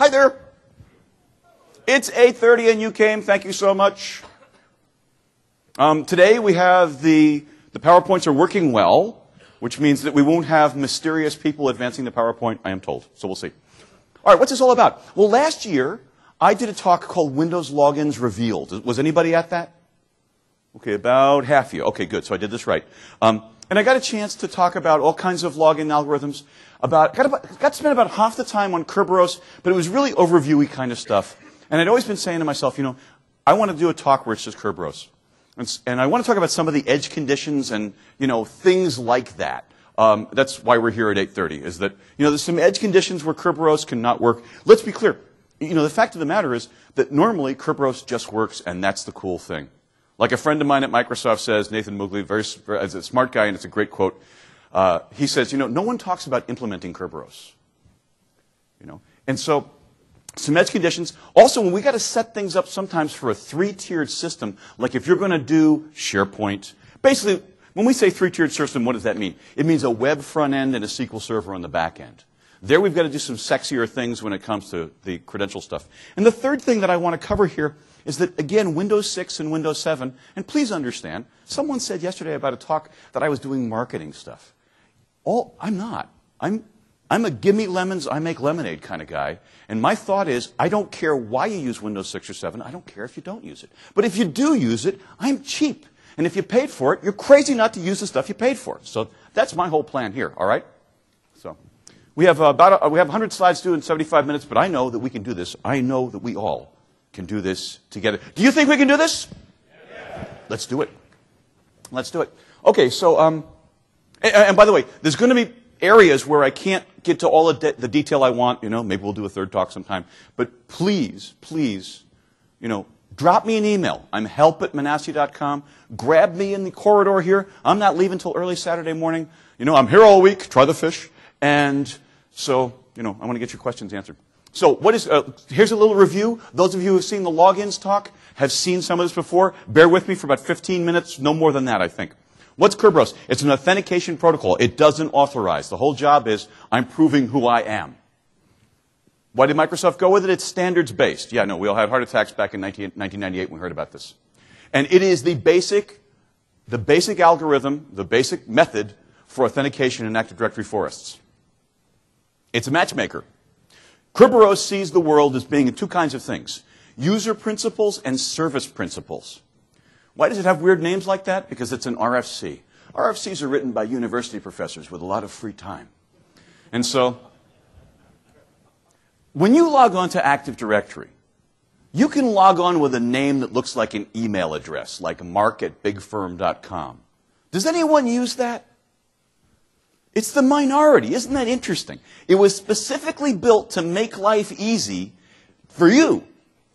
Hi there. It's 8:30 and you came. Thank you so much. Today we have the PowerPoints are working well, which means that we won't have mysterious people advancing the PowerPoint, I am told. So we'll see. All right, what's this all about? Well, last year I did a talk called Windows Logins Revealed. Was anybody at that? Okay, about half of you. Okay, good. So I did this right. And I got a chance to talk about all kinds of login algorithms. Got to spend about half the time on Kerberos, but it was really overviewy kind of stuff. And I'd always been saying to myself, you know, I want to do a talk where it's just Kerberos. And I want to talk about some of the edge conditions and, you know, things like that. That's why we're here at 8:30, is that, you know, there's some edge conditions where Kerberos cannot work. Let's be clear. You know, the fact of the matter is that normally Kerberos just works, and that's the cool thing. Like a friend of mine at Microsoft says, Nathan Mugli, as a smart guy, and it's a great quote, he says, you know, no one talks about implementing Kerberos. You know, and so some edge conditions. Also, when we got to set things up sometimes for a three-tiered system, like if you're going to do SharePoint, basically, when we say three-tiered system, what does that mean? It means a web front end and a SQL server on the back end. There we've got to do some sexier things when it comes to the credential stuff. And the third thing that I want to cover here is that, again, Windows 6 and Windows 7, and please understand, someone said yesterday about a talk that I was doing marketing stuff. I'm not. I'm a gimme lemons, I make lemonade kind of guy. And my thought is, I don't care why you use Windows 6 or 7. I don't care if you don't use it. But if you do use it, I'm cheap. And if you paid for it, you're crazy not to use the stuff you paid for. So that's my whole plan here, all right? So we have 100 slides due in 75 minutes, but I know that we can do this. I know that we all can do this together. Do you think we can do this? Yeah. Let's do it. Let's do it. Okay, so, and by the way, there's going to be areas where I can't get to all the detail I want. You know, maybe we'll do a third talk sometime. But please, please, you know, drop me an email. I'm help@manasseh.com. Grab me in the corridor here. I'm not leaving until early Saturday morning. You know, I'm here all week. Try the fish. And so, you know, I want to get your questions answered. So here's a little review. Those of you who have seen the logins talk have seen some of this before. Bear with me for about 15 minutes, no more than that, I think. What's Kerberos? It's an authentication protocol. It doesn't authorize. The whole job is I'm proving who I am. Why did Microsoft go with it? It's standards-based. Yeah, no, we all had heart attacks back in 1998 when we heard about this. And it is the basic algorithm, the basic method for authentication in Active Directory forests. It's a matchmaker. Kerberos sees the world as being two kinds of things: user principles and service principles. Why does it have weird names like that? Because it's an RFC. RFCs are written by university professors with a lot of free time. And so, when you log on to Active Directory, you can log on with a name that looks like an email address, like mark@bigfirm.com. Does anyone use that? It's the minority. Isn't that interesting? It was specifically built to make life easy for you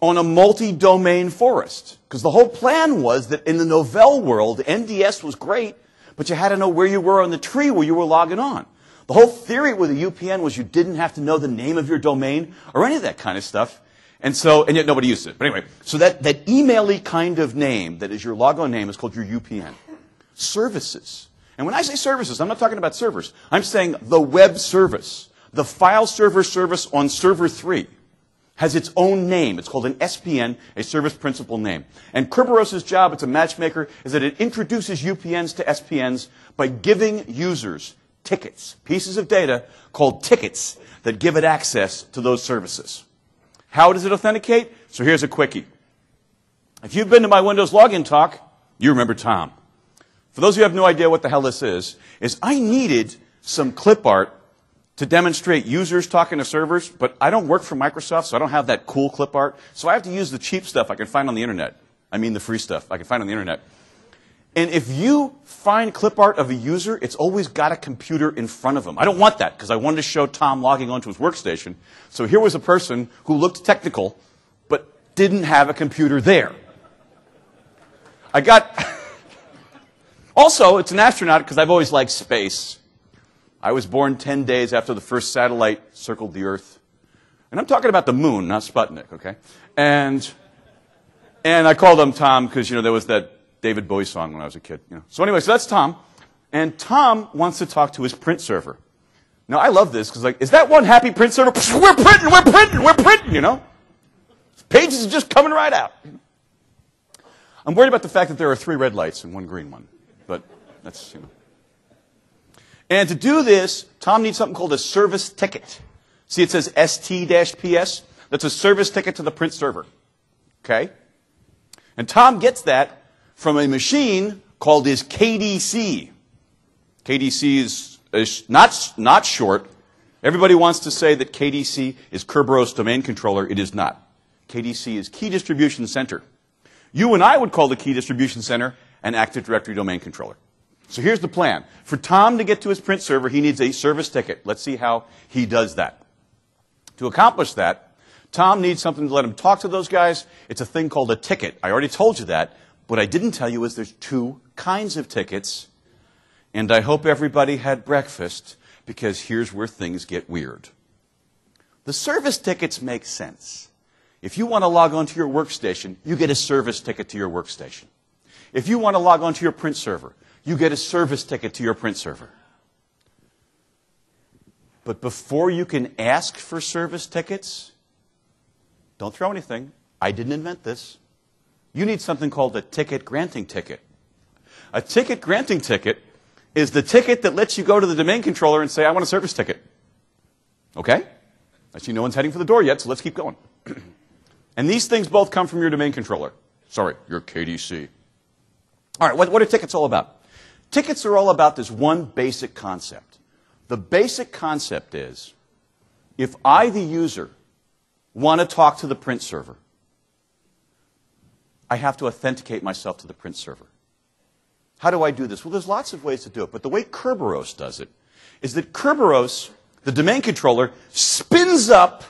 on a multi-domain forest. Because the whole plan was that in the Novell world, NDS was great, but you had to know where you were on the tree where you were logging on. The whole theory with a UPN was you didn't have to know the name of your domain or any of that kind of stuff. And yet nobody used it. But anyway, so that email-y kind of name that is your logon name is called your UPN. Services. And when I say services, I'm not talking about servers. I'm saying the web service. The file server service on server 3 has its own name. It's called an SPN, a service principal name. And Kerberos' job, it's a matchmaker, is that it introduces UPNs to SPNs by giving users tickets, pieces of data called tickets that give it access to those services. How does it authenticate? So here's a quickie. If you've been to my Windows login talk, you remember Tom. For those of you who have no idea what the hell this is I needed some clip art to demonstrate users talking to servers, but I don't work for Microsoft, so I don't have that cool clip art. So I have to use the cheap stuff I can find on the internet. I mean the free stuff I can find on the internet. And if you find clip art of a user, it's always got a computer in front of them. I don't want that, because I wanted to show Tom logging onto his workstation. So here was a person who looked technical, but didn't have a computer there. Also, it's an astronaut because I've always liked space. I was born 10 days after the first satellite circled the Earth. And I'm talking about the moon, not Sputnik, okay? And I called him Tom because, you know, there was that David Bowie song when I was a kid. You know. So anyway, so that's Tom. And Tom wants to talk to his print server. Now, I love this because, like, is that one happy print server? We're printing, you know? Pages are just coming right out. I'm worried about the fact that there are 3 red lights and 1 green one. But that's, you know. And to do this, Tom needs something called a service ticket. See, it says ST-PS. That's a service ticket to the print server. Okay? And Tom gets that from a machine called his KDC. KDC is not short. Everybody wants to say that KDC is Kerberos Domain Controller. It is not. KDC is Key Distribution Center. You and I would call the Key Distribution Center an Active Directory Domain Controller. So here's the plan. For Tom to get to his print server, he needs a service ticket. Let's see how he does that. To accomplish that, Tom needs something to let him talk to those guys. It's a thing called a ticket. I already told you that. What I didn't tell you is there's 2 kinds of tickets. And I hope everybody had breakfast, because here's where things get weird. The service tickets make sense. If you want to log onto your workstation, you get a service ticket to your workstation. If you want to log onto your print server, you get a service ticket to your print server. But before you can ask for service tickets, don't throw anything. I didn't invent this. You need something called a ticket granting ticket. A ticket granting ticket is the ticket that lets you go to the domain controller and say, I want a service ticket. Okay? Actually, no one's heading for the door yet, so let's keep going. And these things both come from your domain controller. Sorry, your KDC. All right, what are tickets all about? Tickets are all about this one basic concept. The basic concept is, if I, the user, want to talk to the print server, I have to authenticate myself to the print server. How do I do this? Well, there's lots of ways to do it, but the way Kerberos does it is that Kerberos, the domain controller, spins up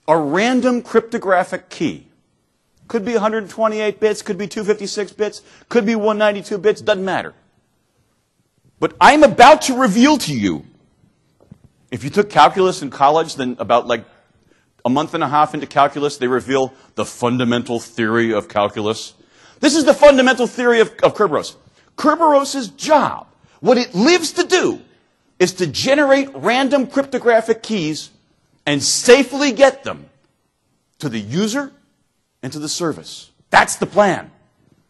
a random cryptographic key. Could be 128 bits, could be 256 bits, could be 192 bits, doesn't matter. But I'm about to reveal to you, if you took calculus in college, then about like a month and a half into calculus, they reveal the fundamental theory of calculus. This is the fundamental theory of Kerberos. Kerberos' job, what it lives to do, is to generate random cryptographic keys and safely get them to the user and to the service. That's the plan.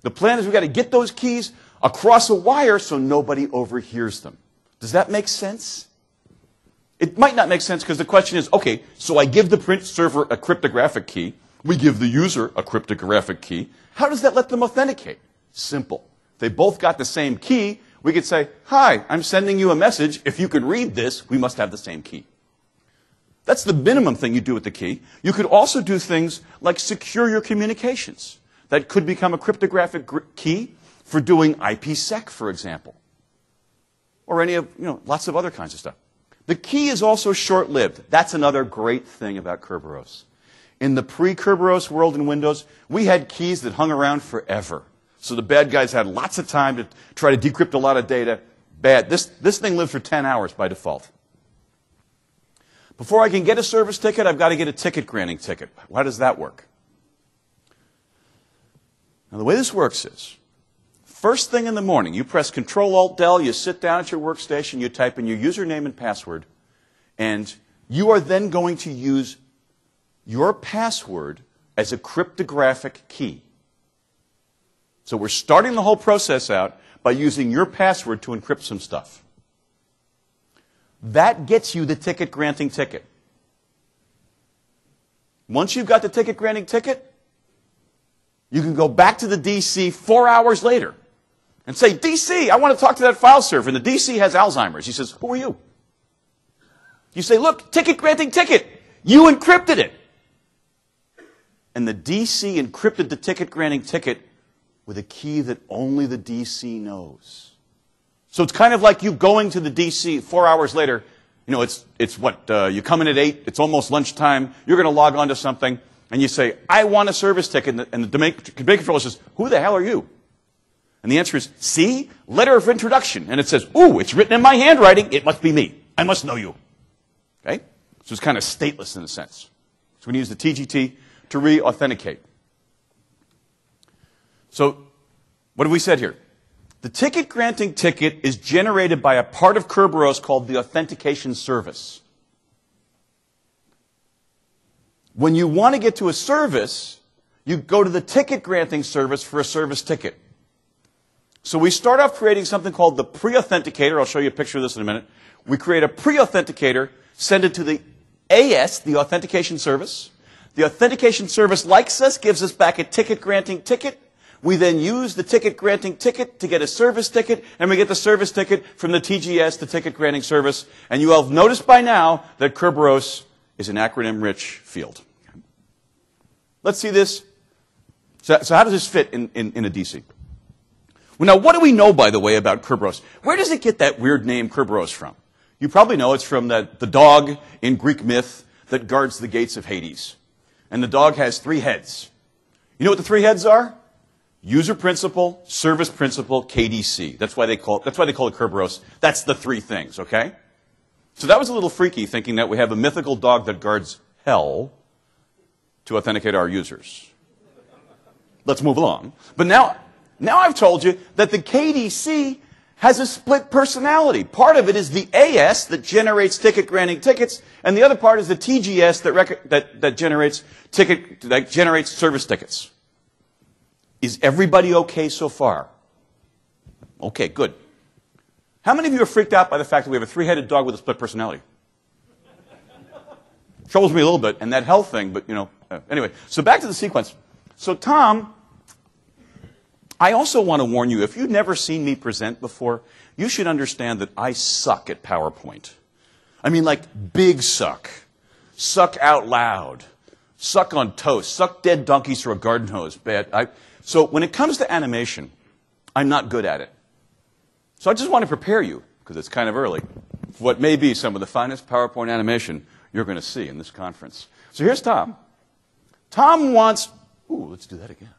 The plan is we've got to get those keys across a wire so nobody overhears them. Does that make sense? It might not make sense because the question is, okay, so I give the print server a cryptographic key. We give the user a cryptographic key. How does that let them authenticate? Simple. If they both got the same key, we could say, hi, I'm sending you a message. If you can read this, we must have the same key. That's the minimum thing you do with the key. You could also do things like secure your communications. That could become a cryptographic key for doing IPsec, for example. Or any of, lots of other kinds of stuff. The key is also short-lived. That's another great thing about Kerberos. In the pre-Kerberos world in Windows, we had keys that hung around forever. So the bad guys had lots of time to try to decrypt a lot of data. Bad. This thing lives for 10 hours by default. Before I can get a service ticket, I've got to get a ticket granting ticket. How does that work? Now, the way this works is, first thing in the morning, you press Control-Alt-Del, you sit down at your workstation, you type in your username and password, and you are then going to use your password as a cryptographic key. So we're starting the whole process out by using your password to encrypt some stuff. That gets you the ticket granting ticket. Once you've got the ticket granting ticket, you can go back to the DC 4 hours later and say, DC, I want to talk to that file server. And the DC has Alzheimer's. He says, who are you? You say, look, ticket granting ticket. You encrypted it. And the DC encrypted the ticket granting ticket with a key that only the DC knows. So it's kind of like you going to the DC 4 hours later. It's what, you come in at 8, it's almost lunchtime, you're going to log on to something, and you say, I want a service ticket, and the domain controller says, who the hell are you? And the answer is, see, letter of introduction. And it says, ooh, it's written in my handwriting, it must be me. I must know you. Okay? So it's kind of stateless in a sense. So we use the TGT to re-authenticate. So what have we said here? The ticket granting ticket is generated by a part of Kerberos called the Authentication service. When you want to get to a service, you go to the ticket granting service for a service ticket. So we start off creating something called the pre-authenticator. I'll show you a picture of this in a minute. We create a pre-authenticator, send it to the AS, the Authentication service. The Authentication service likes us, gives us back a ticket granting ticket. We then use the ticket granting ticket to get a service ticket, and we get the service ticket from the TGS, the ticket granting service. And you have noticed by now that Kerberos is an acronym-rich field. Let's see this. So how does this fit in a DC? Well, now, what do we know, by the way, about Kerberos? Where does it get that weird name Kerberos from? You probably know it's from the dog in Greek myth that guards the gates of Hades. And the dog has 3 heads. You know what the 3 heads are? User principal, service principal, KDC. That's why they call it Kerberos. That's the 3 things, okay? So that was a little freaky, thinking that we have a mythical dog that guards hell to authenticate our users. Let's move along. But now I've told you that the KDC has a split personality. Part of it is the AS that generates ticket granting tickets, and the other part is the TGS that generates service tickets. Is everybody okay so far? Okay, good. How many of you are freaked out by the fact that we have a 3-headed dog with a split personality? Troubles me a little bit, and that hell thing, but anyway. So back to the sequence. So Tom, I also want to warn you, if you've never seen me present before, you should understand that I suck at PowerPoint. I mean, like, big suck. Suck out loud. Suck on toast. Suck dead donkeys through a garden hose. Bad. So when it comes to animation, I'm not good at it. So I just want to prepare you, because it's kind of early, for what may be some of the finest PowerPoint animation you're going to see in this conference. So here's Tom. Tom wants... Ooh, let's do that again.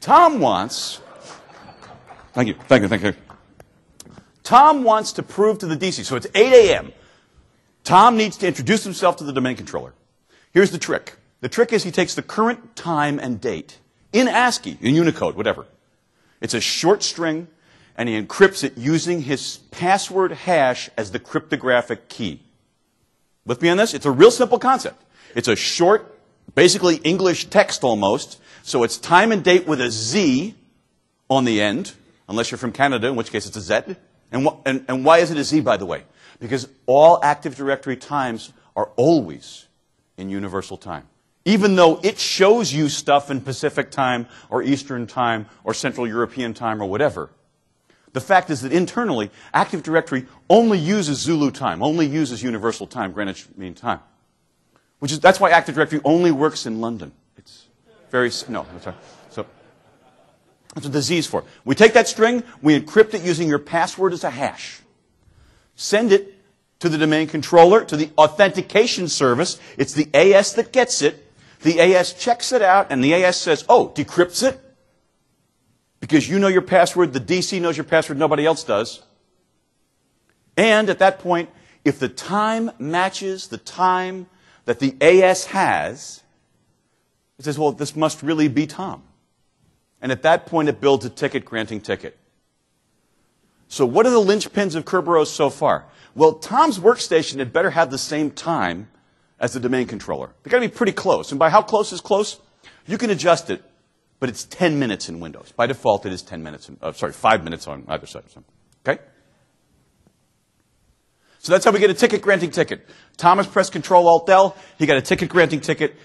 Tom wants... Thank you. Tom wants to prove to the DC. So it's 8 a.m. Tom needs to introduce himself to the domain controller. Here's the trick. The trick is he takes the current time and date in ASCII, in Unicode, whatever. It's a short string, and he encrypts it using his password hash as the cryptographic key. With me on this? It's a real simple concept. It's a short, basically English text almost, so it's time and date with a Z on the end, unless you're from Canada, in which case it's a Z. And why is it a Z, by the way? Because all Active Directory times are always in universal time. Even though it shows you stuff in Pacific time, or Eastern time, or Central European time, or whatever. The fact is that internally, Active Directory only uses Zulu time, only uses universal time, Greenwich Mean Time. That's why Active Directory only works in London. It's very, no, I'm sorry. So, that's what the Z is for. We take that string, we encrypt it using your password as a hash. Send it to the domain controller, to the authentication service. It's the AS that gets it. The AS checks it out, and the AS says, oh, decrypts it. Because you know your password, the DC knows your password, nobody else does. And at that point, if the time matches the time that the AS has, it says, well, this must really be Tom. And at that point, it builds a ticket granting ticket. So what are the linchpins of Kerberos so far? Well, Tom's workstation had better have the same time as the domain controller. They've got to be pretty close. And by how close is close? You can adjust it, but it's 10 minutes in Windows. By default, it is 10 minutes. 5 minutes on either side. Okay? So that's how we get a ticket granting ticket. Thomas pressed Control-Alt-L. He got a ticket granting ticket.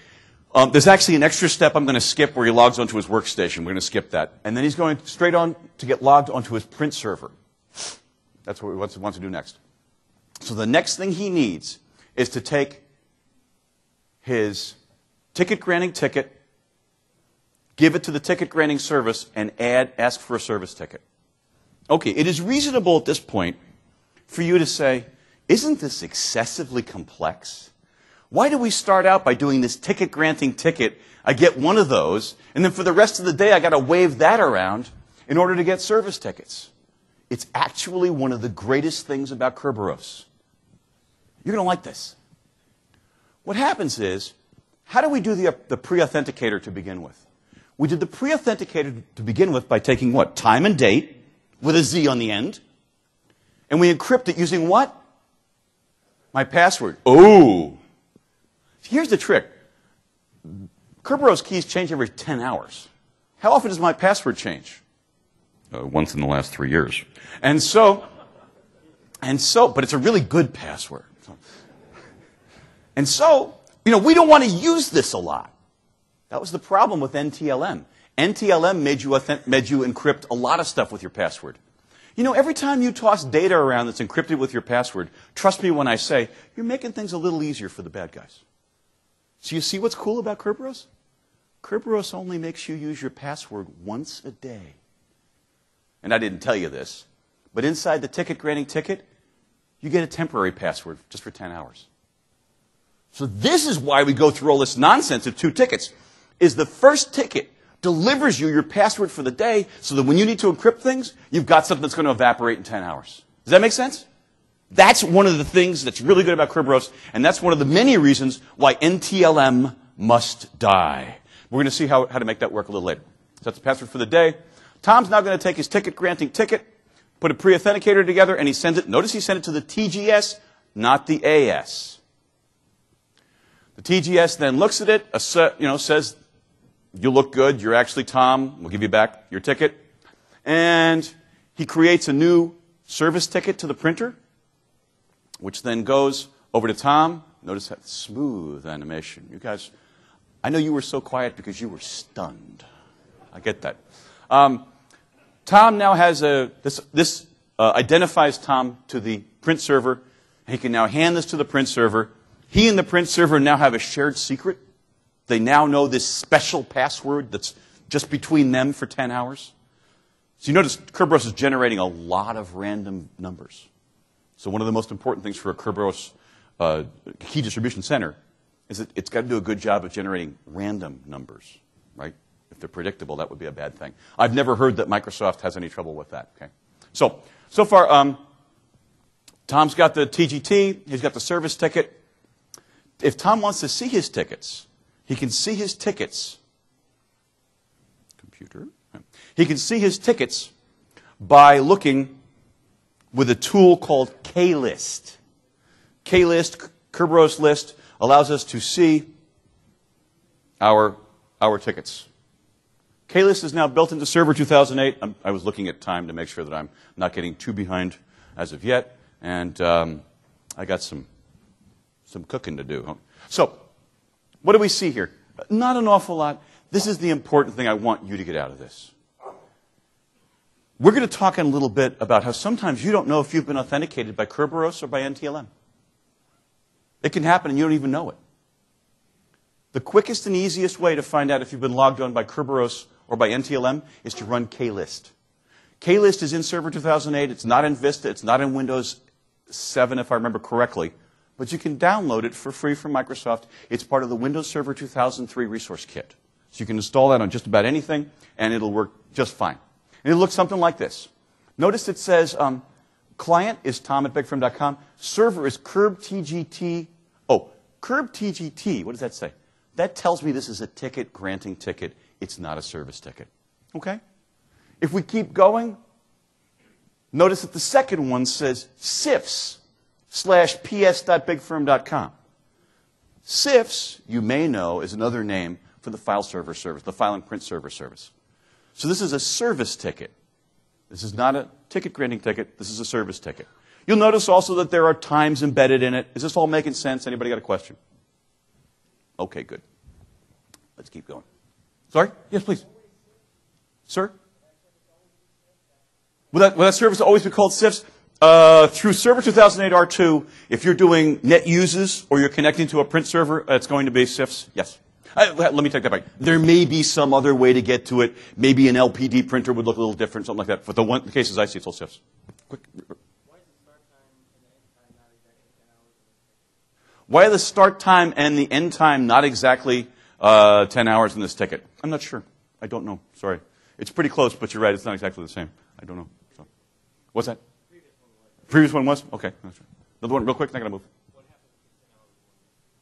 There's actually an extra step I'm going to skip where he logs onto his workstation. We're going to skip that. And then he's going straight on to get logged onto his print server. That's what he wants to do next. So the next thing he needs is to take his ticket granting ticket, give it to the ticket granting service, and ask for a service ticket. Okay, it is reasonable at this point for you to say, isn't this excessively complex? Why do we start out by doing this ticket granting ticket? I get one of those, and then for the rest of the day I got to wave that around in order to get service tickets. It's actually one of the greatest things about Kerberos. You're going to like this. What happens is, how do we do the pre-authenticator to begin with? We did the pre-authenticator to begin with by taking what? Time and date with a Z on the end. And we encrypt it using what? My password. Oh! Here's the trick. Kerberos keys change every 10 hours. How often does my password change? Once in the last 3 years. But it's a really good password. And so, we don't want to use this a lot. That was the problem with NTLM. NTLM made you encrypt a lot of stuff with your password. Every time you toss data around that's encrypted with your password, trust me when I say, you're making things a little easier for the bad guys. So you see what's cool about Kerberos? Kerberos only makes you use your password once a day. And I didn't tell you this, but inside the ticket-granting ticket, you get a temporary password just for 10 hours. So this is why we go through all this nonsense of 2 tickets. Is the first ticket delivers you your password for the day so that when you need to encrypt things, you've got something that's going to evaporate in 10 hours. Does that make sense? That's one of the things that's really good about Kerberos, and that's one of the many reasons why NTLM must die. We're going to see how to make that work a little later. So that's the password for the day. Tom's now going to take his ticket-granting ticket, put a pre-authenticator together, and he sends it. Notice he sent it to the TGS, not the AS. The TGS then looks at it, says, you look good, you're actually Tom, we'll give you back your ticket. And he creates a new service ticket to the printer, which then goes over to Tom. Notice that smooth animation. You guys, I know you were so quiet because you were stunned. I get that. Tom now has this identifies Tom to the print server. He can now hand this to the print server. He and the print server now have a shared secret. They now know this special password that's just between them for 10 hours. So you notice Kerberos is generating a lot of random numbers. So one of the most important things for a Kerberos key distribution center is that it's got to do a good job of generating random numbers, right? If they're predictable, that would be a bad thing. I've never heard that Microsoft has any trouble with that. Okay. So far, Tom's got the TGT. He's got the service ticket. If Tom wants to see his tickets, he can see his tickets. Computer. He can see his tickets by looking with a tool called K-List. K-List, Kerberos list, allows us to see our tickets. K-List is now built into Server 2008. I was looking at time to make sure that I'm not getting too behind as of yet, and I got some cooking to do. So, what do we see here? Not an awful lot. This is the important thing I want you to get out of this. We're going to talk in a little bit about how sometimes you don't know if you've been authenticated by Kerberos or by NTLM. It can happen and you don't even know it. The quickest and easiest way to find out if you've been logged on by Kerberos or by NTLM is to run K-List. K-List is in Server 2008. It's not in Vista. It's not in Windows 7, if I remember correctly. But you can download it for free from Microsoft. It's part of the Windows Server 2003 resource kit. So you can install that on just about anything, and it'll work just fine. And it looks something like this. Notice it says client is tom@bigfirm.com. Server is KerbTGT. Oh, KerbTGT. What does that say? That tells me this is a ticket-granting ticket. It's not a service ticket. Okay? If we keep going, notice that the second one says CIFS/ps.bigfirm.com. CIFS, you may know, is another name for the file server service, the file and print server service. So this is a service ticket. This is not a ticket-granting ticket. This is a service ticket. You'll notice also that there are times embedded in it. Is this all making sense? Anybody got a question? Okay, good. Let's keep going. Sorry? Yes, please. Sir? Will that service always be called CIFS? Through Server 2008 R2, if you're doing net uses or you're connecting to a print server, it's going to be CIFS. Yes. Let me take that back. There may be some other way to get to it. Maybe an LPD printer would look a little different, something like that. But the cases I see, it's all CIFS. Quick. Why are the start time and the end time not exactly 10 hours in this ticket? I'm not sure. I don't know. Sorry. It's pretty close, but you're right. It's not exactly the same. I don't know. So. What's that? Previous one was? Okay. Another one real quick. Not going to move.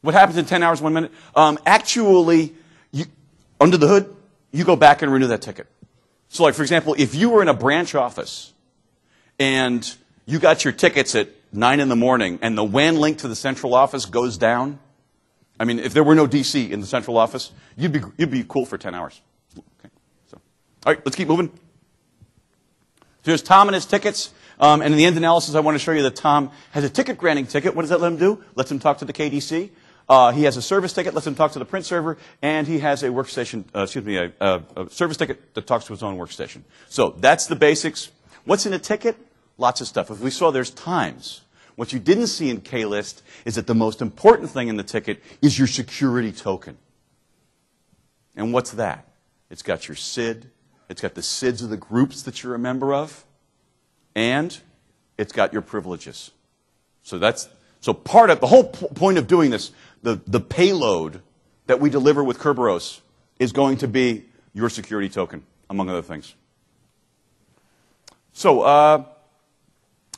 What happens in 10 hours, 1 minute? Actually, under the hood, you go back and renew that ticket. So like, for example, if you were in a branch office and you got your tickets at 9 in the morning and the WAN link to the central office goes down, I mean, if there were no DC in the central office, you'd be cool for 10 hours. Okay, so, all right, let's keep moving. So here's Tom and his tickets. And in the end analysis, I want to show you that Tom has a ticket granting ticket. What does that let him do? Lets him talk to the KDC. He has a service ticket, lets him talk to the print server, and he has a workstation, a service ticket that talks to his own workstation. So that's the basics. What's in a ticket? Lots of stuff. As we saw, there's times. What you didn't see in K-List is that the most important thing in the ticket is your security token. And what's that? It's got your SID. It's got the SIDs of the groups that you're a member of. And it's got your privileges. So part of the whole point of doing this, the payload that we deliver with Kerberos is going to be your security token, among other things. So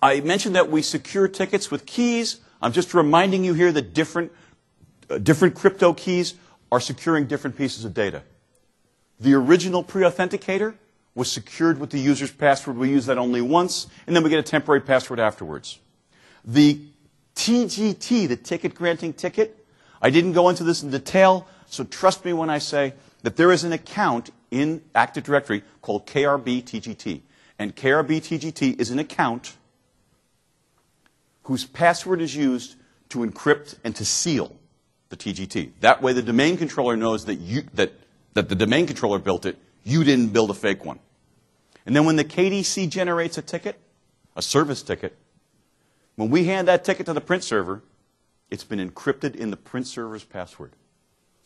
I mentioned that we secure tickets with keys. I'm just reminding you here that different crypto keys are securing different pieces of data. The original pre-authenticator was secured with the user's password. We use that only once, and then we get a temporary password afterwards. The TGT, the ticket granting ticket, I didn't go into this in detail, so trust me when I say that there is an account in Active Directory called KRB TGT. And KRB TGT is an account whose password is used to encrypt and to seal the TGT. That way the domain controller knows that the domain controller built it, you didn't build a fake one. And then when the KDC generates a ticket, a service ticket, when we hand that ticket to the print server, it's been encrypted in the print server's password.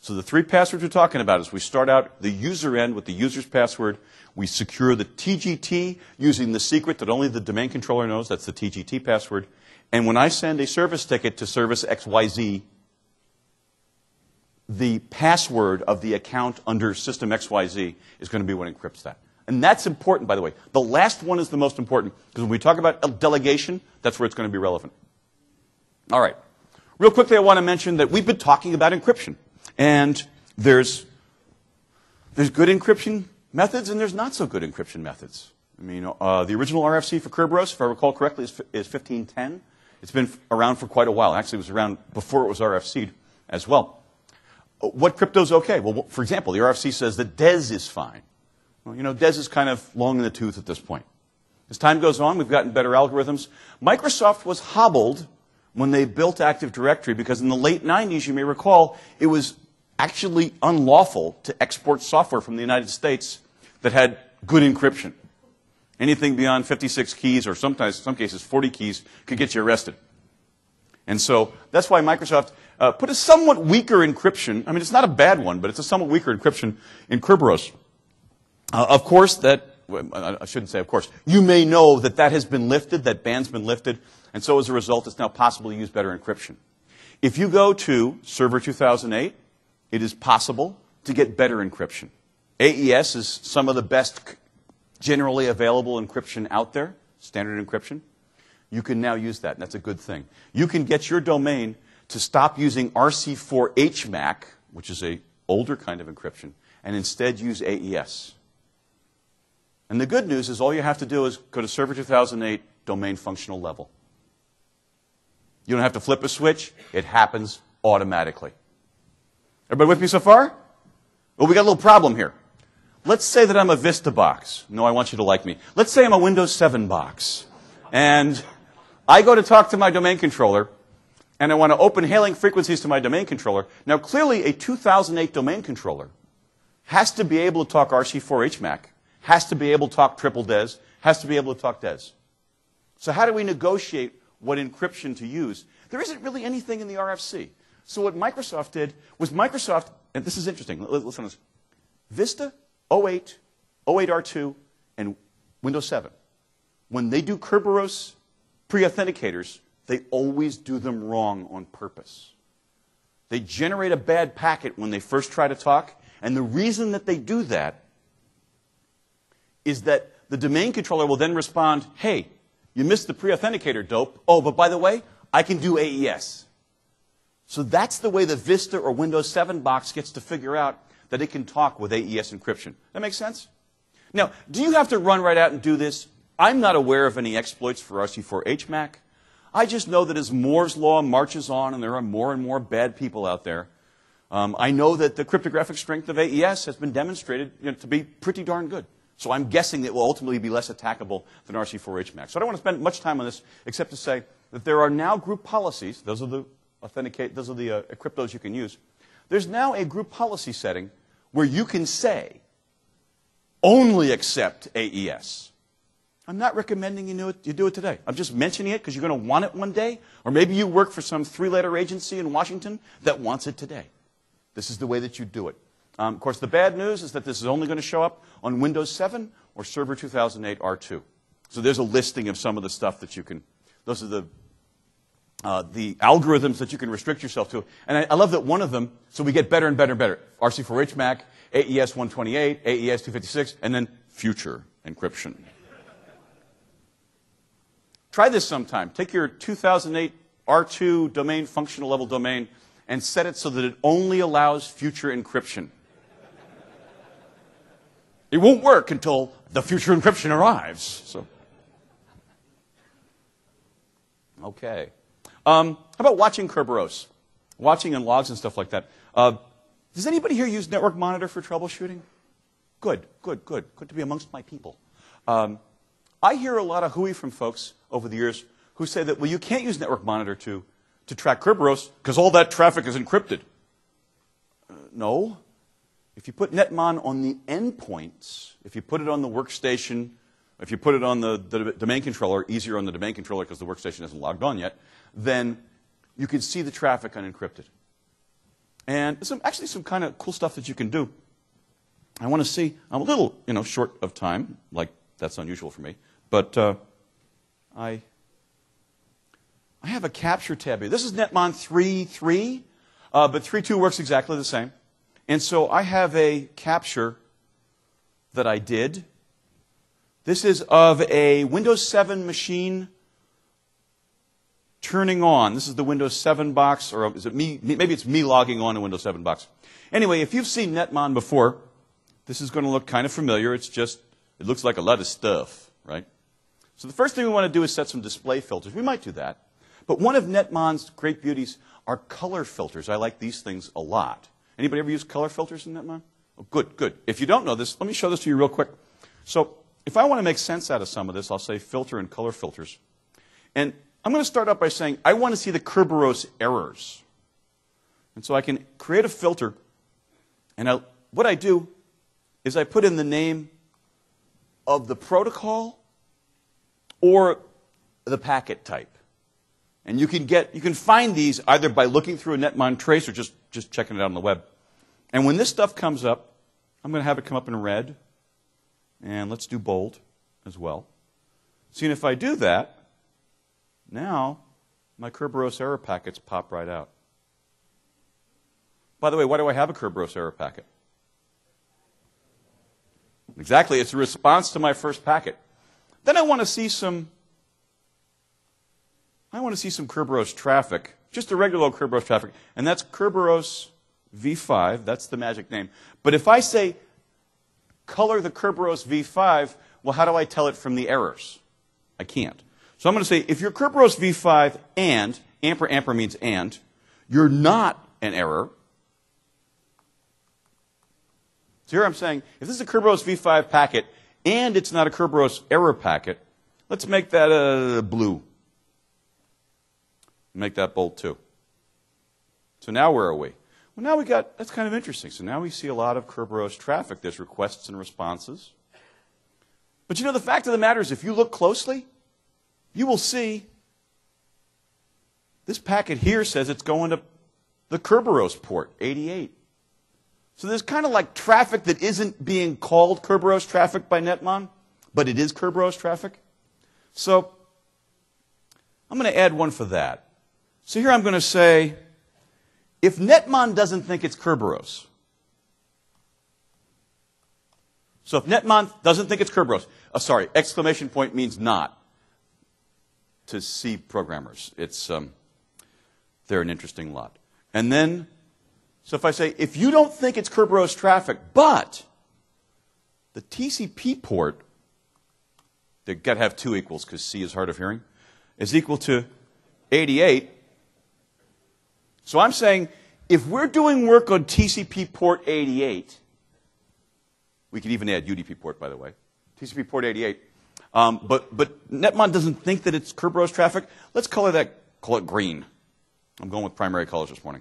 So the three passwords we're talking about is we start out the user end with the user's password. We secure the TGT using the secret that only the domain controller knows. That's the TGT password. And when I send a service ticket to service XYZ, the password of the account under system XYZ is going to be what encrypts that. And that's important, by the way. The last one is the most important, because when we talk about delegation, that's where it's going to be relevant. All right. Real quickly, I want to mention that we've been talking about encryption. And there's good encryption methods, and there's not so good encryption methods. I mean, the original RFC for Kerberos, if I recall correctly, is 1510. It's been around for quite a while. Actually, it was around before it was RFC'd as well. What crypto's okay? Well, for example, the RFC says that DES is fine. Well, you know, DES is kind of long in the tooth at this point. As time goes on, we've gotten better algorithms. Microsoft was hobbled when they built Active Directory because in the late 90s, you may recall, it was actually unlawful to export software from the United States that had good encryption. Anything beyond 56 keys or sometimes, in some cases, 40 keys could get you arrested. And so that's why Microsoft put a somewhat weaker encryption. I mean, it's not a bad one, but it's a somewhat weaker encryption in Kerberos. Of course, I shouldn't say of course. You may know that that has been lifted, that ban's been lifted, and so as a result, it's now possible to use better encryption. If you go to Server 2008, it is possible to get better encryption. AES is some of the best generally available encryption out there, standard encryption. You can now use that, and that's a good thing. You can get your domain to stop using RC4HMAC, which is an older kind of encryption, and instead use AES. And the good news is all you have to do is go to Server 2008, domain functional level. You don't have to flip a switch. It happens automatically. Everybody with me so far? Well, we got a little problem here. Let's say that I'm a Vista box. No, I want you to like me. Let's say I'm a Windows 7 box. And I go to talk to my domain controller, and I want to open hailing frequencies to my domain controller. Now, clearly, a 2008 domain controller has to be able to talk RC4HMAC, has to be able to talk triple DES, has to be able to talk DES. So how do we negotiate what encryption to use? There isn't really anything in the RFC. So what Microsoft did was Microsoft, and this is interesting, listen to this, Vista, 08, 08R2, and Windows 7. When they do Kerberos pre-authenticators, they always do them wrong on purpose. They generate a bad packet when they first try to talk, and the reason that they do that is that the domain controller will then respond, hey, you missed the pre-authenticator dope. Oh, but by the way, I can do AES. So that's the way the Vista or Windows 7 box gets to figure out that it can talk with AES encryption. That makes sense? Now, do you have to run right out and do this? I'm not aware of any exploits for RC4HMAC. I just know that as Moore's Law marches on and there are more and more bad people out there, I know that the cryptographic strength of AES has been demonstrated to be pretty darn good. So I'm guessing it will ultimately be less attackable than RC4HMAC. So I don't want to spend much time on this except to say that there are now group policies. Those are the cryptos you can use. There's now a group policy setting where you can say, only accept AES. I'm not recommending you do it today. I'm just mentioning it because you're going to want it one day. Or maybe you work for some 3-letter agency in Washington that wants it today. This is the way that you do it. Of course, the bad news is that this is only going to show up on Windows 7 or Server 2008 R2. So there's a listing of some of the stuff that you can, those are the algorithms that you can restrict yourself to. And I love that one of them, so we get better and better and better. RC4HMAC, AES 128, AES 256, and then future encryption. Try this sometime. Take your 2008 R2 domain, functional level domain, and set it so that it only allows future encryption. It won't work until the future encryption arrives. So, okay. How about watching Kerberos? Watching and logs and stuff like that. Does anybody here use Network Monitor for troubleshooting? Good, good, good. Good to be amongst my people. I hear a lot of hooey from folks over the years who say that, well, you can't use Network Monitor to track Kerberos because all that traffic is encrypted. No. If you put netmon on the endpoints, if you put it on the workstation, if you put it on the domain controller, easier on the domain controller because the workstation isn't logged on yet, then you can see the traffic unencrypted. And there's actually some kind of cool stuff that you can do. I want to see. I'm a little, short of time, like that's unusual for me, but I have a capture tab here. This is netmon 3.3, but 3.2 works exactly the same. And so I have a capture that I did. This is of a Windows 7 machine turning on. This is the Windows 7 box, or is it me? Maybe it's me logging on a Windows 7 box. Anyway, if you've seen netmon before, this is going to look kind of familiar. It's just, it looks like a lot of stuff, right? So the first thing we want to do is set some display filters. We might do that. But one of netmon's great beauties are color filters. I like these things a lot. Anybody ever use color filters in netmon? Oh, good, good. If you don't know this, let me show this to you real quick. So if I want to make sense out of some of this, I'll say filter and color filters. And I'm going to start out by saying I want to see the Kerberos errors. And so I can create a filter. And what I do is I put in the name of the protocol or the packet type. And you can find these either by looking through a netmon trace or just checking it out on the web. And when this stuff comes up, I'm going to have it come up in red. And let's do bold as well. See, and if I do that, now my Kerberos error packets pop right out. By the way, why do I have a Kerberos error packet? Exactly, it's a response to my first packet. Then I want to see some Kerberos traffic, just a regular old Kerberos traffic, and that's Kerberos v5, that's the magic name. But if I say color the Kerberos v5, well, how do I tell it from the errors? I can't. So I'm going to say, if you're Kerberos v5 and, amper means and, you're not an error. So here I'm saying, if this is a Kerberos v5 packet and it's not a Kerberos error packet, let's make that blue. Make that bold too. So now where are we? Well, now that's kind of interesting. So now we see a lot of Kerberos traffic. There's requests and responses. But the fact of the matter is, if you look closely, you will see this packet here says it's going to the Kerberos port, 88. So there's kind of like traffic that isn't being called Kerberos traffic by netmon, but it is Kerberos traffic. So I'm going to add one for that. So here I'm going to say, if netmon doesn't think it's Kerberos, so if netmon doesn't think it's Kerberos, exclamation point means not to C programmers. They're an interesting lot. And then So if I say, if you don't think it's Kerberos traffic, but the TCP port, they've got to have two equals because C is hard of hearing, is equal to 88. So I'm saying, if we're doing work on TCP port 88, we could even add UDP port, by the way, TCP port 88, but Netmon doesn't think that it's Kerberos traffic. Let's call it green. I'm going with primary colors this morning.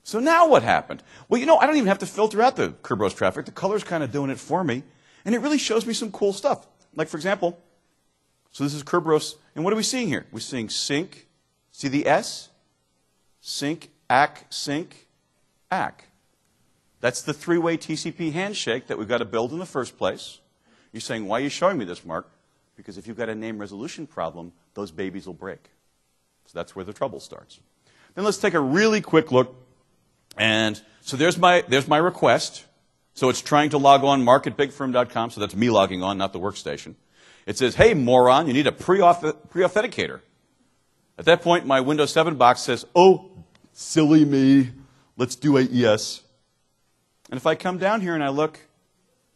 So now what happened? Well, you know, I don't even have to filter out the Kerberos traffic. The color's kind of doing it for me. And it really shows me some cool stuff. Like, for example, so this is Kerberos. And what are we seeing here? We're seeing sync. See the S? Sync, ACK, sync, ACK. That's the three-way TCP handshake that we've got to build in the first place. You're saying, why are you showing me this, Mark? Because if you've got a name resolution problem, those babies will break. So that's where the trouble starts. Then let's take a really quick look. And so there's my request. So it's trying to log on mark@bigfirm.com. So that's me logging on, not the workstation. It says, hey, moron, you need a pre-authenticator. At that point, my Windows 7 box says, oh, silly me, let's do AES. And if I come down here and I look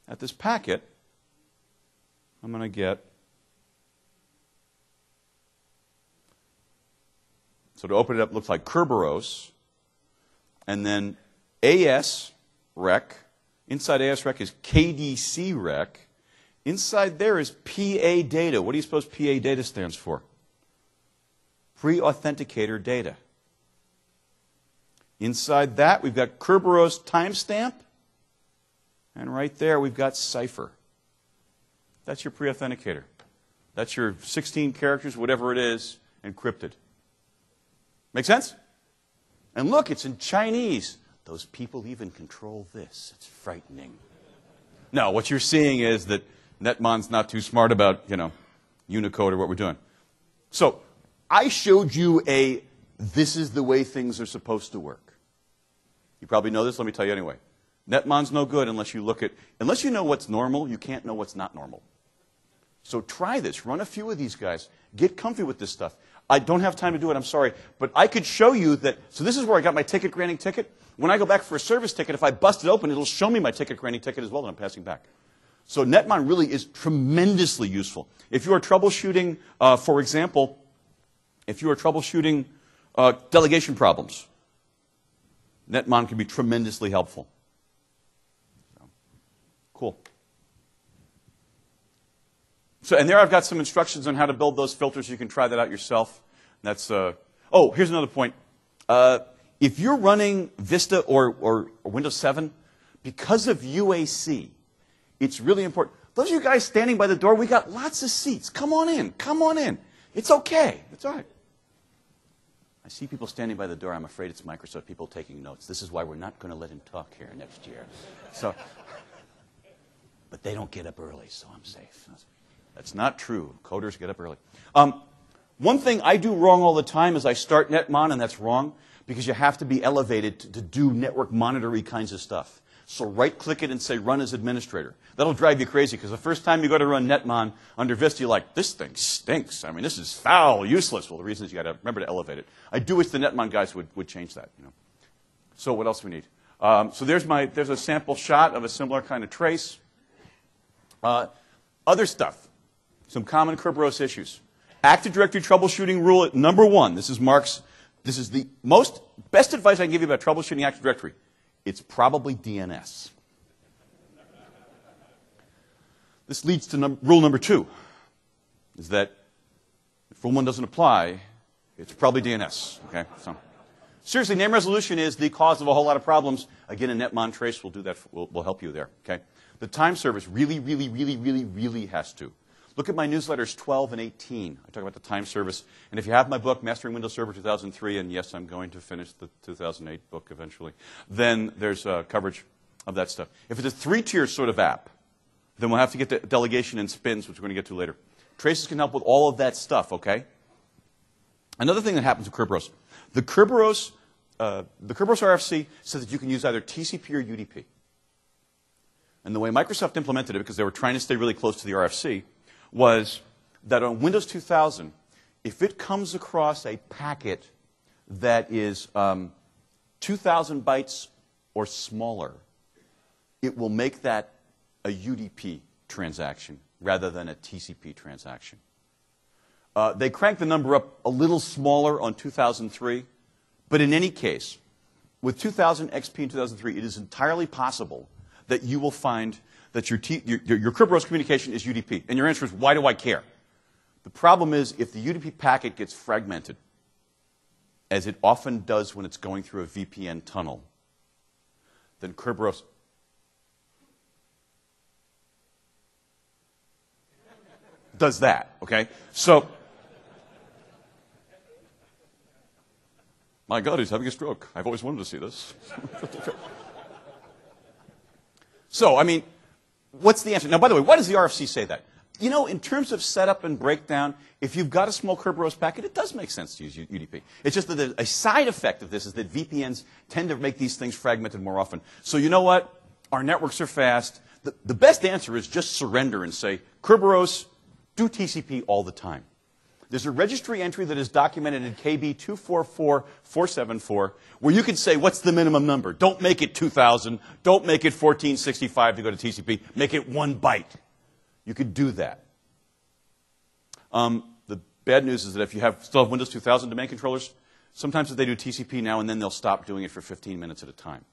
at this packet, I'm going to get, so to open it up, it looks like Kerberos, and then AS rec. Inside AS rec is KDC rec. Inside there is PA data. What do you suppose PA data stands for? Pre-authenticator data. Inside that, we've got Kerberos timestamp. And right there, we've got cipher. That's your pre-authenticator. That's your 16 characters, whatever it is, encrypted. Make sense? And look, it's in Chinese. Those people even control this. It's frightening. No, what you're seeing is that Netmon's not too smart about, Unicode or what we're doing. So I showed you this is the way things are supposed to work. You probably know this. Let me tell you anyway. Netmon's no good unless you know what's normal, you can't know what's not normal. So try this. Run a few of these guys. Get comfy with this stuff. I don't have time to do it, I'm sorry. But I could show you that. So this is where I got my ticket granting ticket. When I go back for a service ticket, if I bust it open, it'll show me my ticket granting ticket as well that I'm passing back. So Netmon really is tremendously useful. If you are troubleshooting, for example, delegation problems, Netmon can be tremendously helpful. So, cool. So, and there I've got some instructions on how to build those filters. You can try that out yourself. That's, oh, here's another point. If you're running Vista or Windows 7, because of UAC, it's really important. Those of you guys standing by the door, we got lots of seats. Come on in. Come on in. It's okay. It's all right. I see people standing by the door. I'm afraid it's Microsoft people taking notes. This is why we're not going to let him talk here next year. So, but they don't get up early, so I'm safe. That's not true. Coders get up early. One thing I do wrong all the time is I start Netmon, and that's wrong because you have to be elevated to do network monitoring kinds of stuff. So right-click it and say Run as Administrator. That'll drive you crazy because the first time you go to run Netmon under Vista, you're like, this thing stinks. I mean, this is foul, useless. Well, the reason is you got to remember to elevate it. I do wish the Netmon guys would change that. So what else do we need? So there's a sample shot of a similar kind of trace. Other stuff. Some common Kerberos issues. Active Directory troubleshooting rule number 1. This is the best advice I can give you about troubleshooting Active Directory. It's probably DNS. This leads to rule number 2, is that if rule 1 doesn't apply, it's probably DNS. Okay? So, seriously, name resolution is the cause of a whole lot of problems. Again, a Netmon trace will do that. Will help you there. Okay? The time service really has to. Look at my newsletters 12 and 18. I talk about the time service. And if you have my book, Mastering Windows Server 2003, and yes, I'm going to finish the 2008 book eventually, then there's coverage of that stuff. If it's a 3-tier sort of app, then we'll have to get to delegation and spins, which we're going to get to later. Traces can help with all of that stuff, okay? Another thing that happens with Kerberos. The Kerberos RFC says that you can use either TCP or UDP. And the way Microsoft implemented it, because they were trying to stay really close to the RFC, was that on Windows 2000, if it comes across a packet that is 2,000 bytes or smaller, it will make that a UDP transaction rather than a TCP transaction. They cranked the number up a little smaller on 2003, but in any case, with 2000 XP in 2003, it is entirely possible that you will find that your Kerberos communication is UDP. And your answer is, why do I care? The problem is, if the UDP packet gets fragmented, as it often does when it's going through a VPN tunnel, then Kerberos does that, okay? So, my God, he's having a stroke. I've always wanted to see this. So, I mean, what's the answer? Now, by the way, why does the RFC say that? You know, in terms of setup and breakdown, if you've got a small Kerberos packet, it does make sense to use UDP. It's just that a side effect of this is that VPNs tend to make these things fragmented more often. So you know what? Our networks are fast. The best answer is just surrender and say, Kerberos, do TCP all the time. There's a registry entry that is documented in KB 244474 where you can say, what's the minimum number? Don't make it 2,000. Don't make it 1465 to go to TCP. Make it 1 byte. You could do that. The bad news is that if you still have Windows 2000 domain controllers, sometimes if they do TCP now and then, they'll stop doing it for 15 minutes at a time,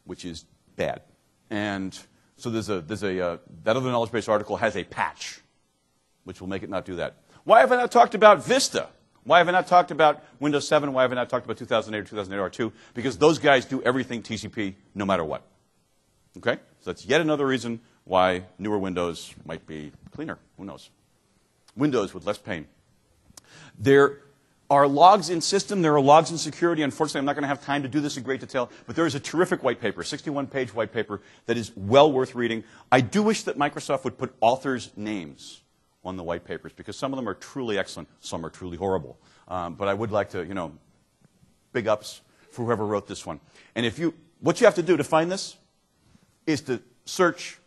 which is bad. And so that other knowledge base article has a patch, which will make it not do that. Why have I not talked about Vista? Why have I not talked about Windows 7? Why have I not talked about 2008 or 2008 R2? Because those guys do everything TCP no matter what. Okay? So that's yet another reason why newer Windows might be cleaner. Who knows? Windows with less pain. There are logs in system. There are logs in security. Unfortunately, I'm not going to have time to do this in great detail, but there is a terrific white paper, 61-page white paper, that is well worth reading. I do wish that Microsoft would put authors' names on the white papers, because some of them are truly excellent, some are truly horrible. But I would like to, big ups for whoever wrote this one. And what you have to do to find this is to search,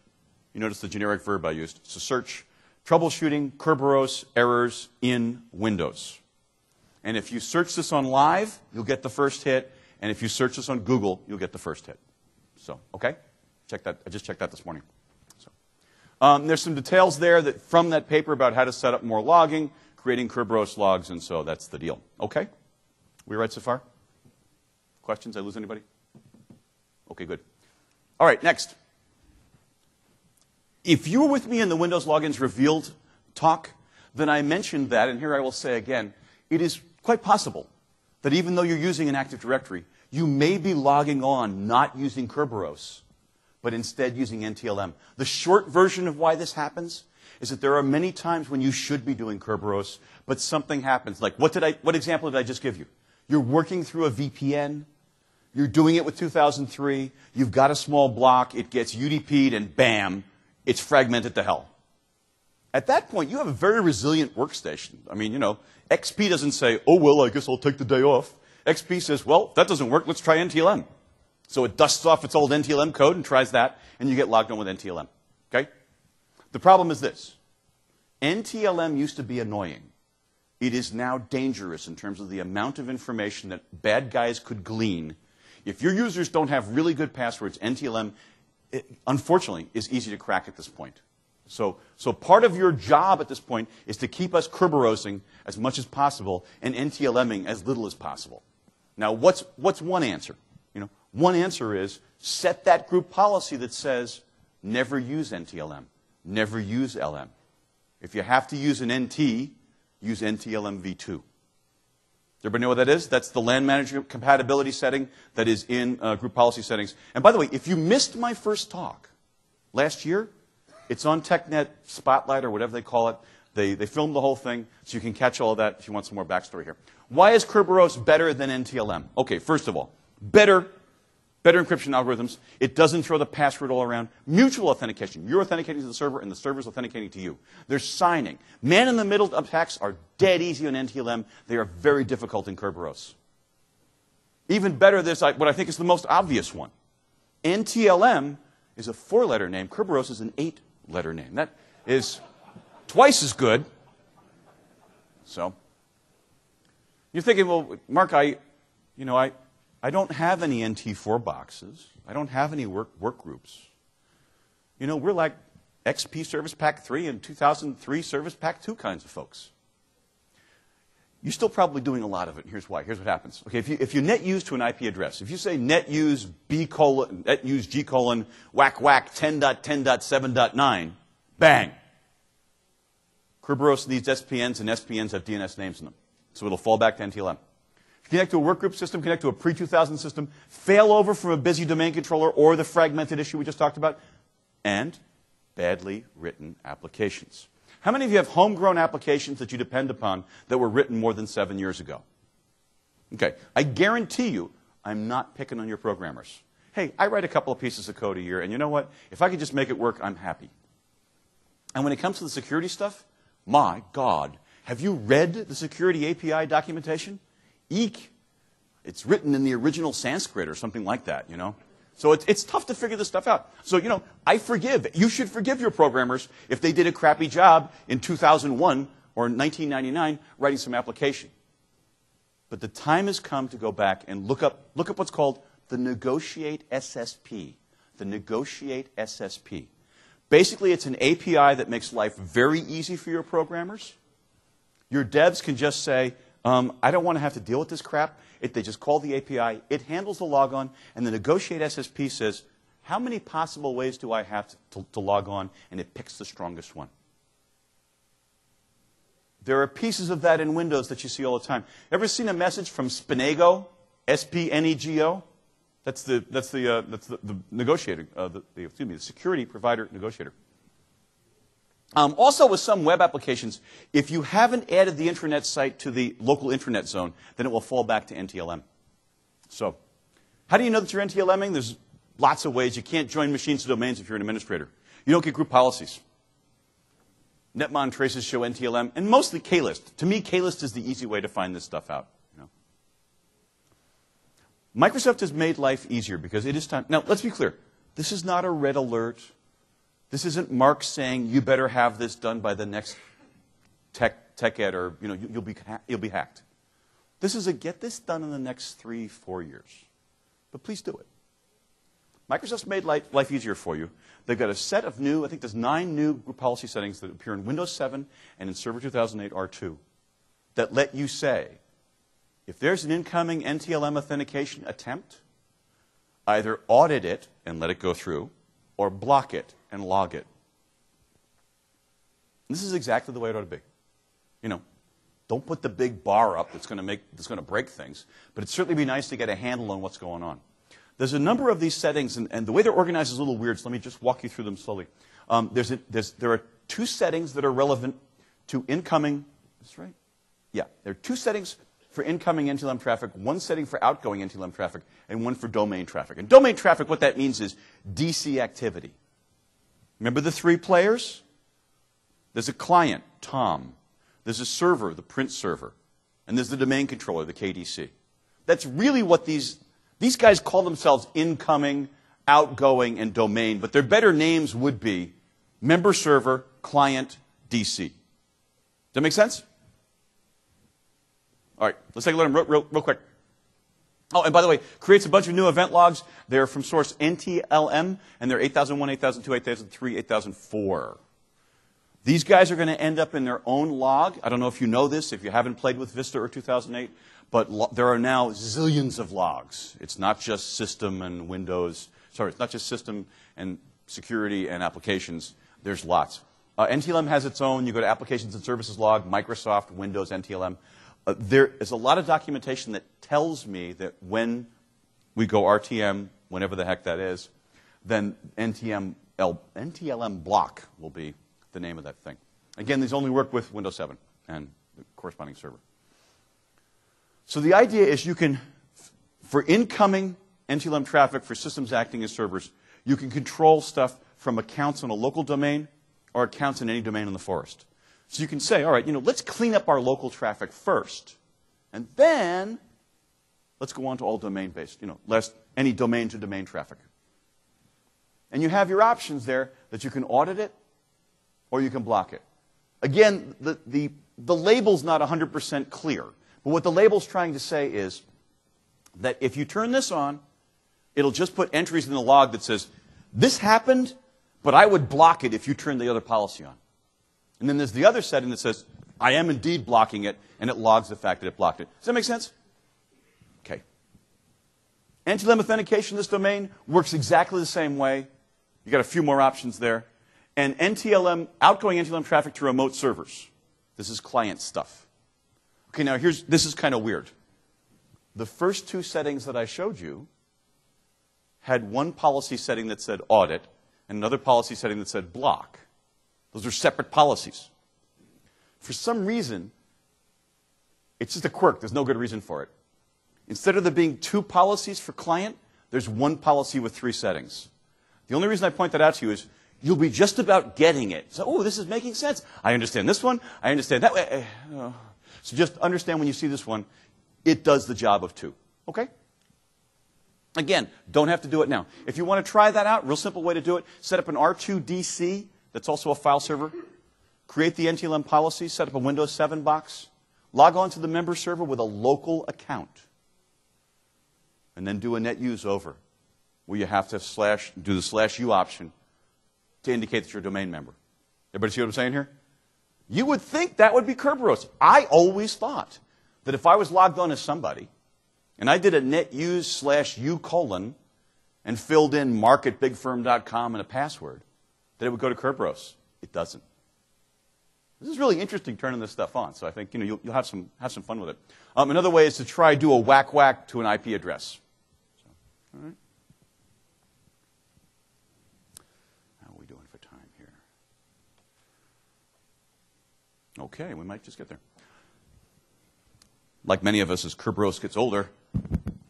you notice the generic verb I used, so search troubleshooting Kerberos errors in Windows. And if you search this on Live, you'll get the first hit, and if you search this on Google, you'll get the first hit. So, okay? Check that. I just checked that this morning. There's some details there from that paper about how to set up more logging, creating Kerberos logs, and so that's the deal. Okay? We right so far? Questions? I lose anybody? Okay, good. All right, next. If you were with me in the Windows Logins Revealed talk, then I mentioned that, and here I will say again, it is quite possible that even though you're using an Active Directory, you may be logging on not using Kerberos, but instead using NTLM. The short version of why this happens is that there are many times when you should be doing Kerberos, but something happens. Like, what example did I just give you? You're working through a VPN. You're doing it with 2003. You've got a small block. It gets UDP'd, and bam, it's fragmented to hell. At that point, you have a very resilient workstation. I mean, XP doesn't say, oh, well, I guess I'll take the day off. XP says, well, if that doesn't work, let's try NTLM. So it dusts off its old NTLM code and tries that, and you get logged on with NTLM. Okay? The problem is this. NTLM used to be annoying. It is now dangerous in terms of the amount of information that bad guys could glean. If your users don't have really good passwords, NTLM, unfortunately, is easy to crack at this point. So part of your job at this point is to keep us Kerberosing as much as possible and NTLMing as little as possible. Now, what's one answer? One answer is set that group policy that says never use NTLM, never use LM. If you have to use an NT, use NTLM v2. Does everybody know what that is? That's the LAN manager compatibility setting that is in group policy settings. And by the way, if you missed my first talk last year, it's on TechNet Spotlight or whatever they call it. They filmed the whole thing, so you can catch all of that if you want some more backstory here. Why is Kerberos better than NTLM? Okay, first of all, better encryption algorithms. It doesn't throw the password all around. Mutual authentication. You're authenticating to the server, and the server's authenticating to you. There's signing. Man-in-the-middle attacks are dead easy on NTLM. They are very difficult in Kerberos. Even better, there's what I think is the most obvious one. NTLM is a 4-letter name. Kerberos is an 8-letter name. That is twice as good. So, you're thinking, well, Mark, you know, I don't have any NT4 boxes. I don't have any work groups. You know, we're like XP Service Pack 3 and 2003 Service Pack 2 kinds of folks. You're still probably doing a lot of it. Here's why. Here's what happens. Okay, if you net use to an IP address, if you say net use G whack whack 10.10.7.9, bang. Kerberos needs SPNs, and SPNs have DNS names in them. So it'll fall back to NTLM. If you connect to a workgroup system, connect to a pre-2000 system, fail over from a busy domain controller or the fragmented issue we just talked about, and badly written applications. How many of you have homegrown applications that you depend upon that were written more than 7 years ago? Okay, I guarantee you I'm not picking on your programmers. Hey, I write a couple of pieces of code a year, and you know what? If I could just make it work, I'm happy. And when it comes to the security stuff, my God, have you read the security API documentation? Eek. It's written in the original Sanskrit or something like that, you know? So it's tough to figure this stuff out. So, you know, I forgive. You should forgive your programmers if they did a crappy job in 2001 or 1999 writing some application. But the time has come to go back and look up what's called the Negotiate SSP. The Negotiate SSP. Basically, it's an API that makes life very easy for your programmers. Your devs can just say, I don't want to have to deal with this crap. They just call the API, it handles the logon, and the Negotiate SSP says, how many possible ways do I have to log on? And it picks the strongest one. There are pieces of that in Windows that you see all the time. Ever seen a message from Spinego? S-P-N-E-G-O? That's the negotiator, the security provider negotiator. Also, with some web applications, if you haven't added the intranet site to the local intranet zone, then it will fall back to NTLM. So, how do you know that you're NTLMing? There's lots of ways. You can't join machines to domains if you're an administrator. You don't get group policies. Netmon traces show NTLM, and mostly KList. To me, KList is the easy way to find this stuff out. You know? Microsoft has made life easier because it is time. Now, let's be clear. This is not a red alert. This isn't Mark saying you better have this done by the next tech ed, or you know you'll be hacked. This is a get this done in the next 3-4 years, but please do it. Microsoft's made life easier for you. They've got a set of new, I think there's 9 new group policy settings that appear in Windows 7 and in Server 2008 R2 that let you say, if there's an incoming NTLM authentication attempt, either audit it and let it go through, or block it and log it. And this is exactly the way it ought to be. You know, don't put the big bar up that's going to break things, but it'd certainly be nice to get a handle on what's going on. There's a number of these settings, and the way they're organized is a little weird, so let me just walk you through them slowly. There are 2 settings that are relevant to incoming, that's right? Yeah, there are 2 settings for incoming NTLM traffic, 1 setting for outgoing NTLM traffic, and 1 for domain traffic. And domain traffic, what that means is DC activity. Remember the 3 players? There's a client, Tom. There's a server, the print server. And there's the domain controller, the KDC. That's really what these guys call themselves incoming, outgoing, and domain, but their better names would be member server, client, DC. Does that make sense? All right, let's take a look at them real quick. Oh, and by the way, creates a bunch of new event logs. They're from source NTLM, and they're 8001, 8002, 8003, 8004. These guys are going to end up in their own log. I don't know if you know this, if you haven't played with Vista or 2008, but there are now zillions of logs. It's not just system and Windows. Sorry, it's not just system and security and applications. There's lots. NTLM has its own. You go to Applications and Services log, Microsoft, Windows, NTLM. There is a lot of documentation that tells me that when we go RTM, whenever the heck that is, then NTLM block will be the name of that thing. Again, these only work with Windows 7 and the corresponding server. So the idea is you can, for incoming NTLM traffic for systems acting as servers, you can control stuff from accounts on a local domain or accounts in any domain in the forest. So you can say, all right, let's clean up our local traffic first, and then let's go on to all domain-based, any domain-to-domain traffic. And you have your options there that you can audit it or you can block it. Again, the label's not 100% clear, but what the label's trying to say is, that if you turn this on, it'll just put entries in the log that says, this happened, but I would block it if you turn the other policy on. And then there's the other setting that says, I am indeed blocking it, and it logs the fact that it blocked it. Does that make sense? Okay. NTLM authentication in this domain works exactly the same way. You got a few more options there. And NTLM, outgoing NTLM traffic to remote servers. This is client stuff. Okay, now this is kind of weird. The first two settings that I showed you had one policy setting that said audit and another policy setting that said block. Those are separate policies. For some reason, it's just a quirk. There's no good reason for it. Instead of there being two policies for client, there's one policy with three settings. The only reason I point that out to you is you'll be just about getting it. So, oh, this is making sense. I understand this one. I understand that way. So just understand when you see this one, it does the job of two. Okay? Again, don't have to do it now. If you want to try that out, real simple way to do it, set up an R2DC that's also a file server. Create the NTLM policy, set up a Windows 7 box, log on to the member server with a local account, and then do a net use over, where you have to do the /u option to indicate that you're a domain member. Everybody see what I'm saying here? You would think that would be Kerberos. I always thought that if I was logged on as somebody, and I did a net use /u : and filled in mark@bigfirm.com and a password, that it would go to Kerberos. It doesn't. This is really interesting turning this stuff on, so I think you'll have some fun with it. Another way is to try do a whack to an IP address. So, all right. How are we doing for time here? Okay, we might just get there. Like many of us, as Kerberos gets older,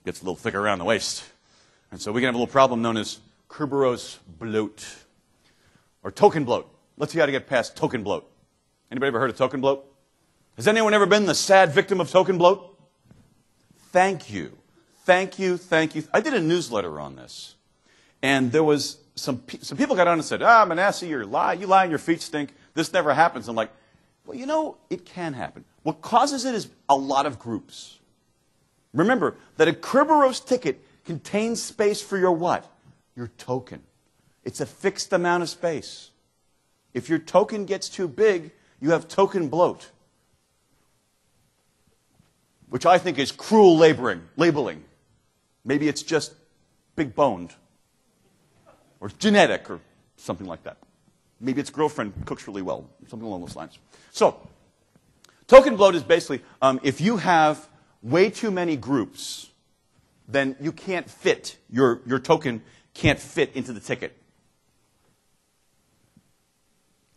gets a little thicker around the waist. And so we can have a little problem known as Kerberos bloat, or token bloat. Let's see how to get past token bloat. Anybody ever heard of token bloat? Has anyone ever been the sad victim of token bloat? Thank you. Thank you, thank you. I did a newsletter on this. And there was some people got on and said, Manasseh, you lie and your feet stink. This never happens. I'm like, well, it can happen. What causes it is a lot of groups. Remember that a Kerberos ticket contains space for your what? Your token. It's a fixed amount of space. If your token gets too big, you have token bloat, which I think is cruel labeling. Maybe it's just big-boned or genetic or something like that. Maybe its girlfriend cooks really well, something along those lines. So, token bloat is basically if you have way too many groups, then you can't fit, your token can't fit into the ticket.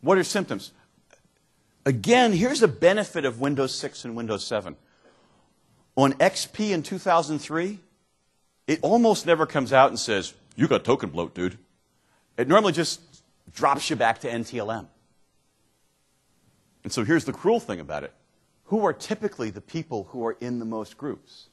What are symptoms? Again, here's a benefit of Windows 6 and Windows 7. On XP in 2003, it almost never comes out and says, you got token bloat, dude. It normally just drops you back to NTLM. And so here's the cruel thing about it. Who are typically the people who are in the most groups?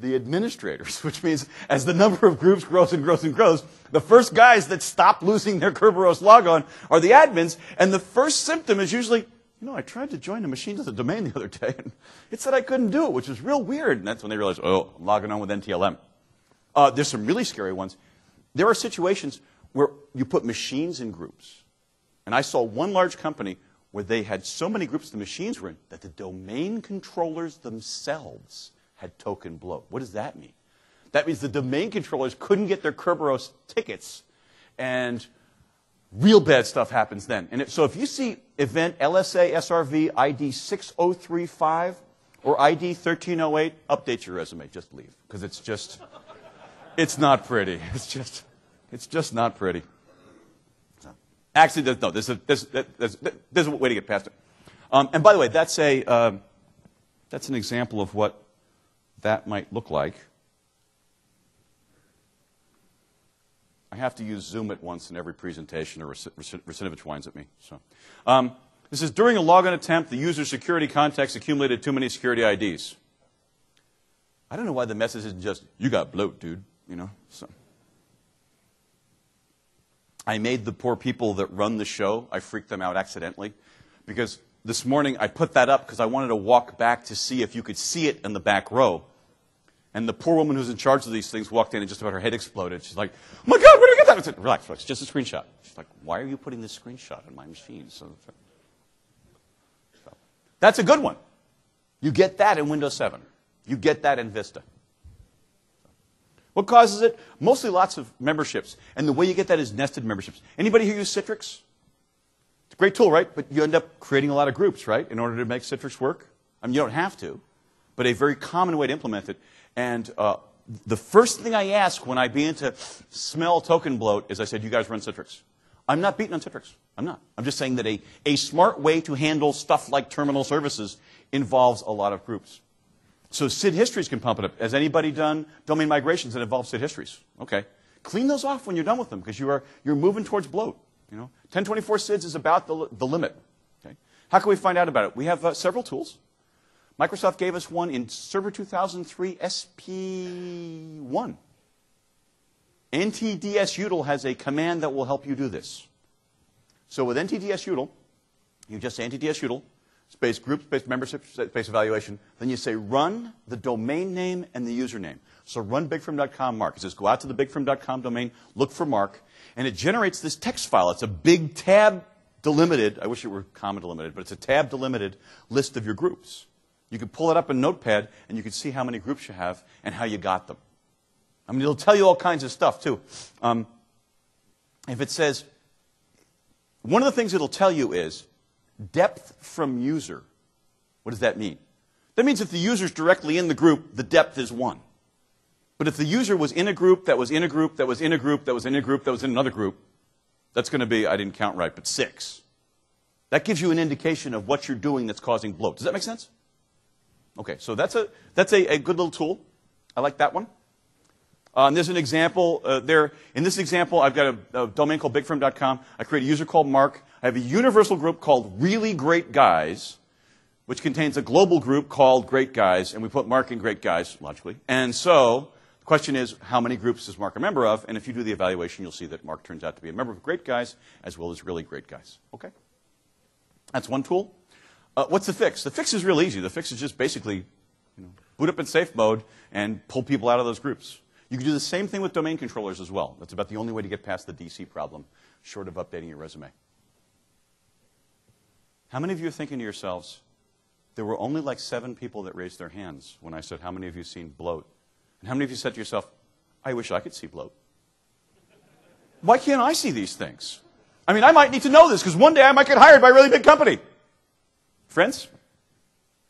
The administrators, which means as the number of groups grows and grows and grows, the first guys that stop losing their Kerberos logon are the admins, and the first symptom is usually, I tried to join a machine.domain the other day, and it said I couldn't do it, which is real weird, and that's when they realize, oh, I'm logging on with NTLM. There's some really scary ones. There are situations where you put machines in groups, and I saw one large company where they had so many groups the machines were in that the domain controllers themselves had token bloat. What does that mean? That means the domain controllers couldn't get their Kerberos tickets, and real bad stuff happens then. And so if you see event LSA SRV ID 6035 or ID 1308, update your resume. Just leave, because it's not pretty. It's just not pretty. Actually, there's a way to get past it. And by the way, that's an example of what that might look like. I have to use Zoom at once in every presentation, or Rasinovich whines at me. So, this is during a login attempt, the user security context accumulated too many security IDs. I don't know why the message isn't just, you got bloat, dude. So. I made the poor people that run the show, I freaked them out accidentally, because this morning I put that up because I wanted to walk back to see if you could see it in the back row. And the poor woman who's in charge of these things walked in and just about her head exploded. She's like, oh my God, where did I get that? I said, relax, relax, just a screenshot. She's like, why are you putting this screenshot on my machine? So that's a good one. You get that in Windows 7. You get that in Vista. What causes it? Mostly lots of memberships. And the way you get that is nested memberships. Anybody here use Citrix? It's a great tool, right? But you end up creating a lot of groups, right, in order to make Citrix work. I mean, you don't have to, but a very common way to implement it. And the first thing I ask when I begin to smell token bloat is I said, you guys run Citrix. I'm not beating on Citrix. I'm not. I'm just saying that a smart way to handle stuff like terminal services involves a lot of groups. So SID histories can pump it up. Has anybody done domain migrations that involve SID histories? Okay. Clean those off when you're done with them because you're moving towards bloat. 1024 SIDs is about the limit. Okay. How can we find out about it? We have several tools. Microsoft gave us one in Server 2003 SP1. NTDSUtil has a command that will help you do this. So with NTDSUtil, you just say NTDSUtil, space group, space membership, space evaluation. Then you say run the domain name and the username. So run bigfrom.com mark. It says go out to the bigfrom.com domain, look for mark, and it generates this text file. It's a big tab delimited. I wish it were comma delimited, but it's a tab delimited list of your groups. You can pull it up in Notepad, and you can see how many groups you have and how you got them. I mean, it'll tell you all kinds of stuff, too. If it says, one of the things it'll tell you is depth from user. What does that mean? That means if the user's directly in the group, the depth is 1. But if the user was in a group, that was in a group, that was in a group, that was in a group, that was in another group, that's going to be, I didn't count right, but 6. That gives you an indication of what you're doing that's causing bloat. Does that make sense? Okay, so that's a good little tool. I like that one. And there's an example there. In this example, I've got a domain called bigfrom.com. I create a user called Mark. I have a universal group called Really Great Guys, which contains a global group called Great Guys, and we put Mark in Great Guys, logically. And so the question is, how many groups is Mark a member of? And if you do the evaluation, you'll see that Mark turns out to be a member of Great Guys as well as Really Great Guys. Okay? That's one tool. What's the fix? The fix is real easy. The fix is just basically boot up in safe mode and pull people out of those groups. You can do the same thing with domain controllers as well. That's about the only way to get past the DC problem, short of updating your resume. How many of you are thinking to yourselves, there were only like 7 people that raised their hands when I said, how many of you have seen bloat? And how many of you said to yourself, I wish I could see bloat? Why can't I see these things? I mean, I might need to know this because one day I might get hired by a really big company. Friends,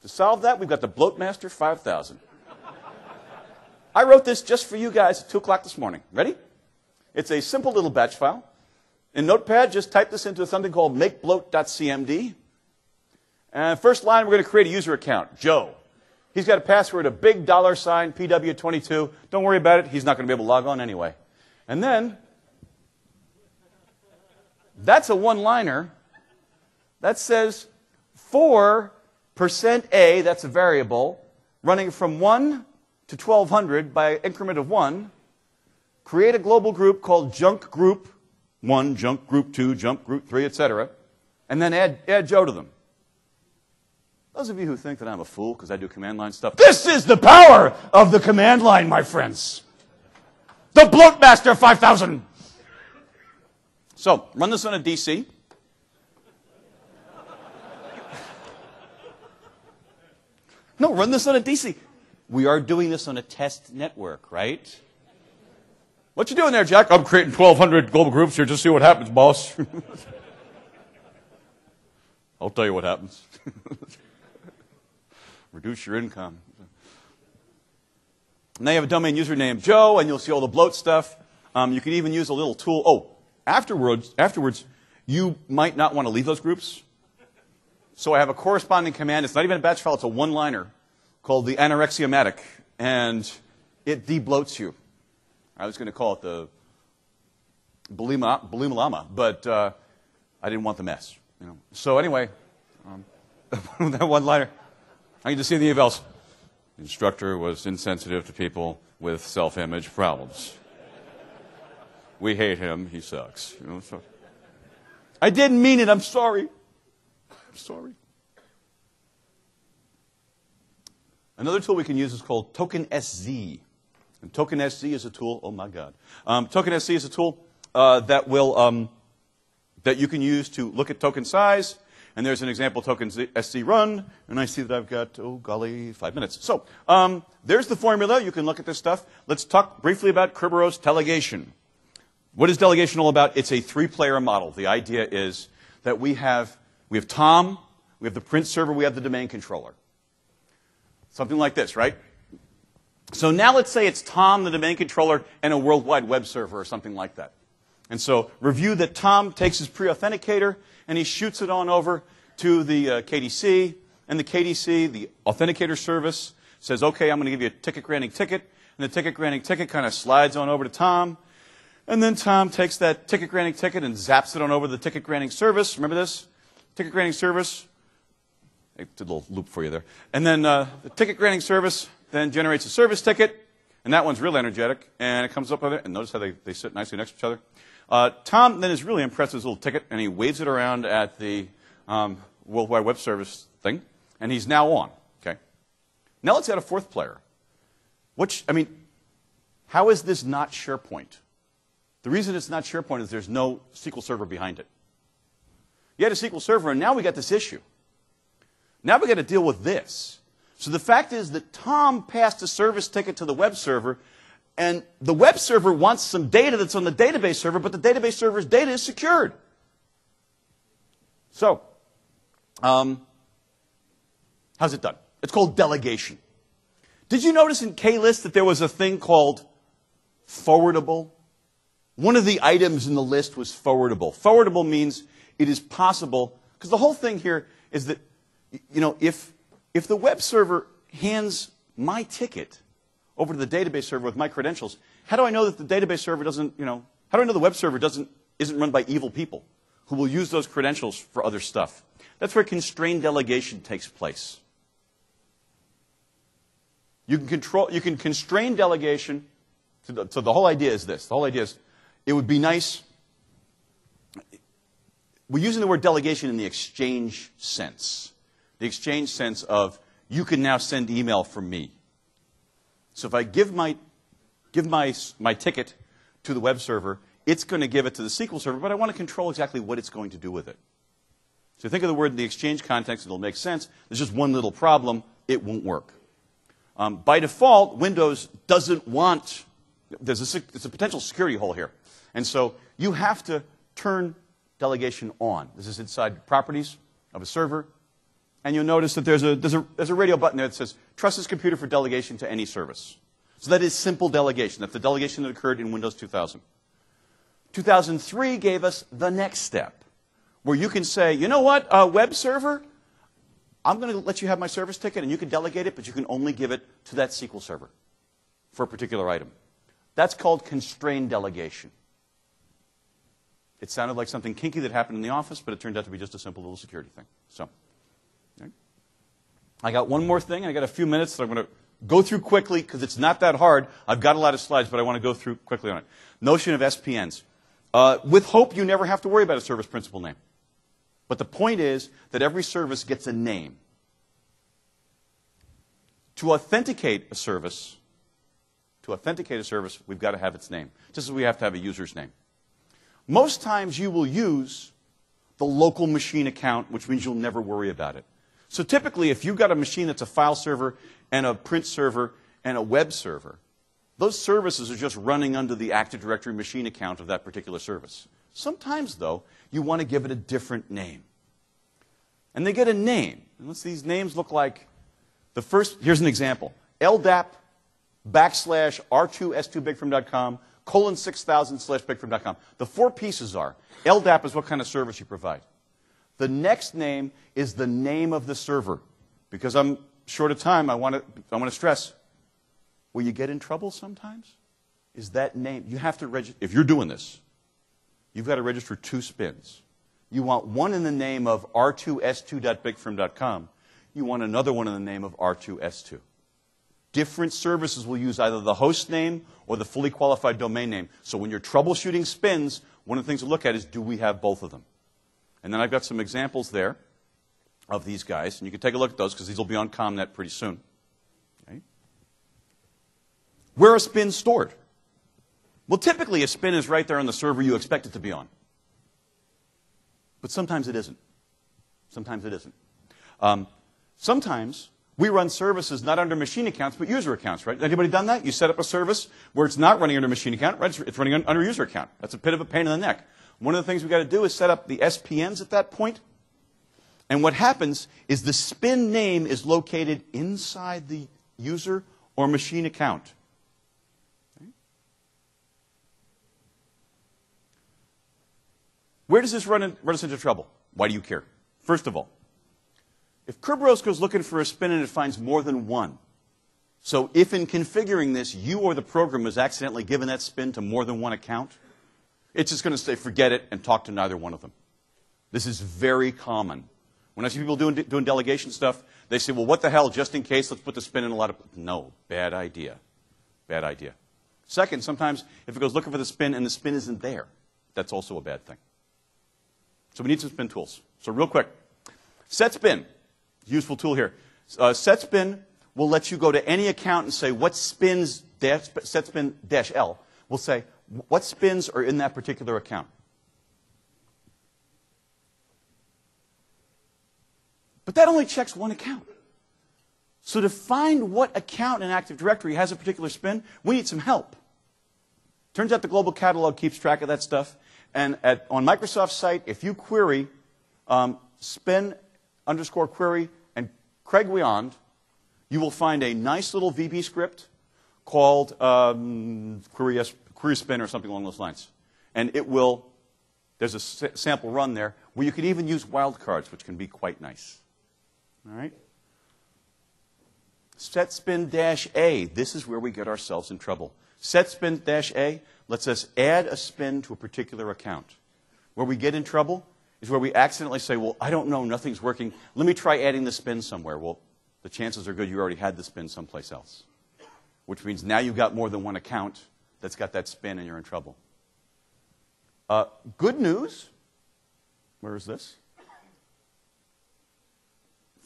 to solve that, we've got the Bloatmaster 5000. I wrote this just for you guys at 2 o'clock this morning. Ready? It's a simple little batch file. In Notepad, just type this into something called makebloat.cmd. And first line, we're going to create a user account, Joe. He's got a password, a big $sign, PW22. Don't worry about it. He's not going to be able to log on anyway. And then, that's a one-liner that says, for %A, that's a variable, running from 1 to 1200 by an increment of 1, create a global group called junk group 1, junk group 2, junk group 3, etc., and then add Joe to them. Those of you who think that I'm a fool because I do command line stuff, this is the power of the command line, my friends. The Bloatmaster 5000. So, run this on a DC. No, run this on a DC. We are doing this on a test network, right? What you doing there, Jack? I'm creating 1,200 global groups here. Just see what happens, boss. I'll tell you what happens. Reduce your income. Now you have a domain username, Joe, and you'll see all the bloat stuff. You can even use a little tool. Oh, afterwards, you might not want to leave those groups. So I have a corresponding command. It's not even a batch file. It's a one-liner called the Anorexiomatic, and it debloats you. I was going to call it the Bulimalama, but I didn't want the mess. So anyway, that one-liner. I can just see in the evals. The instructor was insensitive to people with self-image problems. We hate him. He sucks. So. I didn't mean it. I'm sorry. I'm sorry. Another tool we can use is called Token SZ. And Token SZ is a tool, oh my God. Token SZ is a tool that you can use to look at token size. And there's an example token SZ run. And I see that I've got, oh golly, 5 minutes. So there's the formula. You can look at this stuff. Let's talk briefly about Kerberos delegation. What is delegation all about? It's a three-player model. The idea is that we have Tom, we have the print server, we have the domain controller. Something like this, right? So now let's say it's Tom, the domain controller, and a World Wide Web server or something like that. And so review that Tom takes his pre-authenticator and he shoots it on over to the KDC. And the KDC, the authenticator service, says, okay, I'm going to give you a ticket granting ticket. And the ticket granting ticket kind of slides on over to Tom. And then Tom takes that ticket granting ticket and zaps it on over to the ticket granting service. Remember this? Ticket granting service. I did a little loop for you there. And then the ticket granting service then generates a service ticket, and that one's real energetic, and it comes up with it, and notice how they sit nicely next to each other. Tom then is really impressed with his little ticket, and he waves it around at the World Wide Web Service thing, and he's now on. Okay. Now let's add a fourth player. How is this not SharePoint? The reason it's not SharePoint is there's no SQL Server behind it. You had a SQL Server, and now we got this issue. Now we got to deal with this. So the fact is that Tom passed a service ticket to the web server, and the web server wants some data that's on the database server, but the database server's data is secured. So, how's it done? It's called delegation. Did you notice in KList that there was a thing called forwardable? One of the items in the list was forwardable. Forwardable means it is possible, because the whole thing here is that, if the web server hands my ticket over to the database server with my credentials, how do I know that the database server doesn't, how do I know the web server isn't run by evil people who will use those credentials for other stuff? That's where constrained delegation takes place. You can constrain delegation. So the whole idea is this. The whole idea is, it would be nice. We're using the word delegation in the exchange sense. The exchange sense of, you can now send email from me. So if I give my ticket to the web server, it's going to give it to the SQL server, but I want to control exactly what it's going to do with it. So think of the word in the exchange context, it'll make sense. There's just one little problem, it won't work. By default, Windows doesn't want, it's a potential security hole here. And so you have to turn delegation on. This is inside properties of a server. And you'll notice that there's a radio button there that says, trust this computer for delegation to any service. So that is simple delegation. That's the delegation that occurred in Windows 2000. 2003 gave us the next step, where you can say, you know what, web server, I'm going to let you have my service ticket, and you can delegate it, but you can only give it to that SQL server for a particular item. That's called constrained delegation. It sounded like something kinky that happened in the office, but it turned out to be just a simple little security thing. So, okay. I got one more thing, and I got a few minutes that I'm going to go through quickly, because it's not that hard. I've got a lot of slides, but I want to go through quickly on it. Notion of SPNs. With Hope, you never have to worry about a service principal name. But the point is that every service gets a name. To authenticate a service, we've got to have its name, just as we have to have a user's name. Most times you will use the local machine account, which means you'll never worry about it. So typically, if you've got a machine that's a file server and a print server and a web server, those services are just running under the Active Directory machine account of that particular service. Sometimes, though, you want to give it a different name. And they get a name. And these names look like the first, here's an example, LDAP /r2s2bigfrom.com :6000/bigfrom.com. The four pieces are, LDAP is what kind of service you provide. The next name is the name of the server. Because I'm short of time, I want to stress, will you get in trouble sometimes? Is that name, you have to register, if you're doing this, you've got to register 2 spins. You want one in the name of r2s2.bigfrom.com. You want another one in the name of r2s2. Different services will use either the host name or the fully qualified domain name. So when you're troubleshooting spins, one of the things to look at is, do we have both of them? And then I've got some examples there of these guys. And you can take a look at those, because these will be on ComNet pretty soon. Where a spin's stored? Well, typically a spin is right there on the server you expect it to be on. But sometimes it isn't. Sometimes it isn't. Sometimes we run services not under machine accounts, but user accounts, right? Anybody done that? You set up a service where it's not running under machine account, it's running under user account. That's a bit of a pain in the neck. One of the things we've got to do is set up the SPNs at that point. And what happens is the spin name is located inside the user or machine account. Okay. Where does this run us into trouble? Why do you care? First of all, if Kerberos goes looking for a spin and it finds more than one, so if in configuring this, you or the program has accidentally given that spin to more than one account, it's just going to say, forget it, and talk to neither one of them. This is very common. When I see people doing delegation stuff, they say, well, what the hell, just in case, let's put the spin in a lot of... No, bad idea. Bad idea. Second, sometimes if it goes looking for the spin and the spin isn't there, that's also a bad thing. So we need some spin tools. So real quick, setSpin, useful tool here. setSpin will let you go to any account and say, what spins, setSpin-L, will say, what spins are in that particular account? But that only checks one account. So to find what account in Active Directory has a particular spin, we need some help. Turns out the global catalog keeps track of that stuff. And on Microsoft's site, if you query spin_query and Craig Wyand, you will find a nice little VB script called query spin or something along those lines. And it will, there's a sample run there where you can even use wildcards, which can be quite nice. All right? setSpin-A, this is where we get ourselves in trouble. setSpin-A lets us add a spin to a particular account. Where we get in trouble is where we accidentally say, well, I don't know, nothing's working. Let me try adding the spin somewhere. Well, the chances are good you already had the spin someplace else, which means now you've got more than one account that's got that spin and you're in trouble. Good news. Where is this?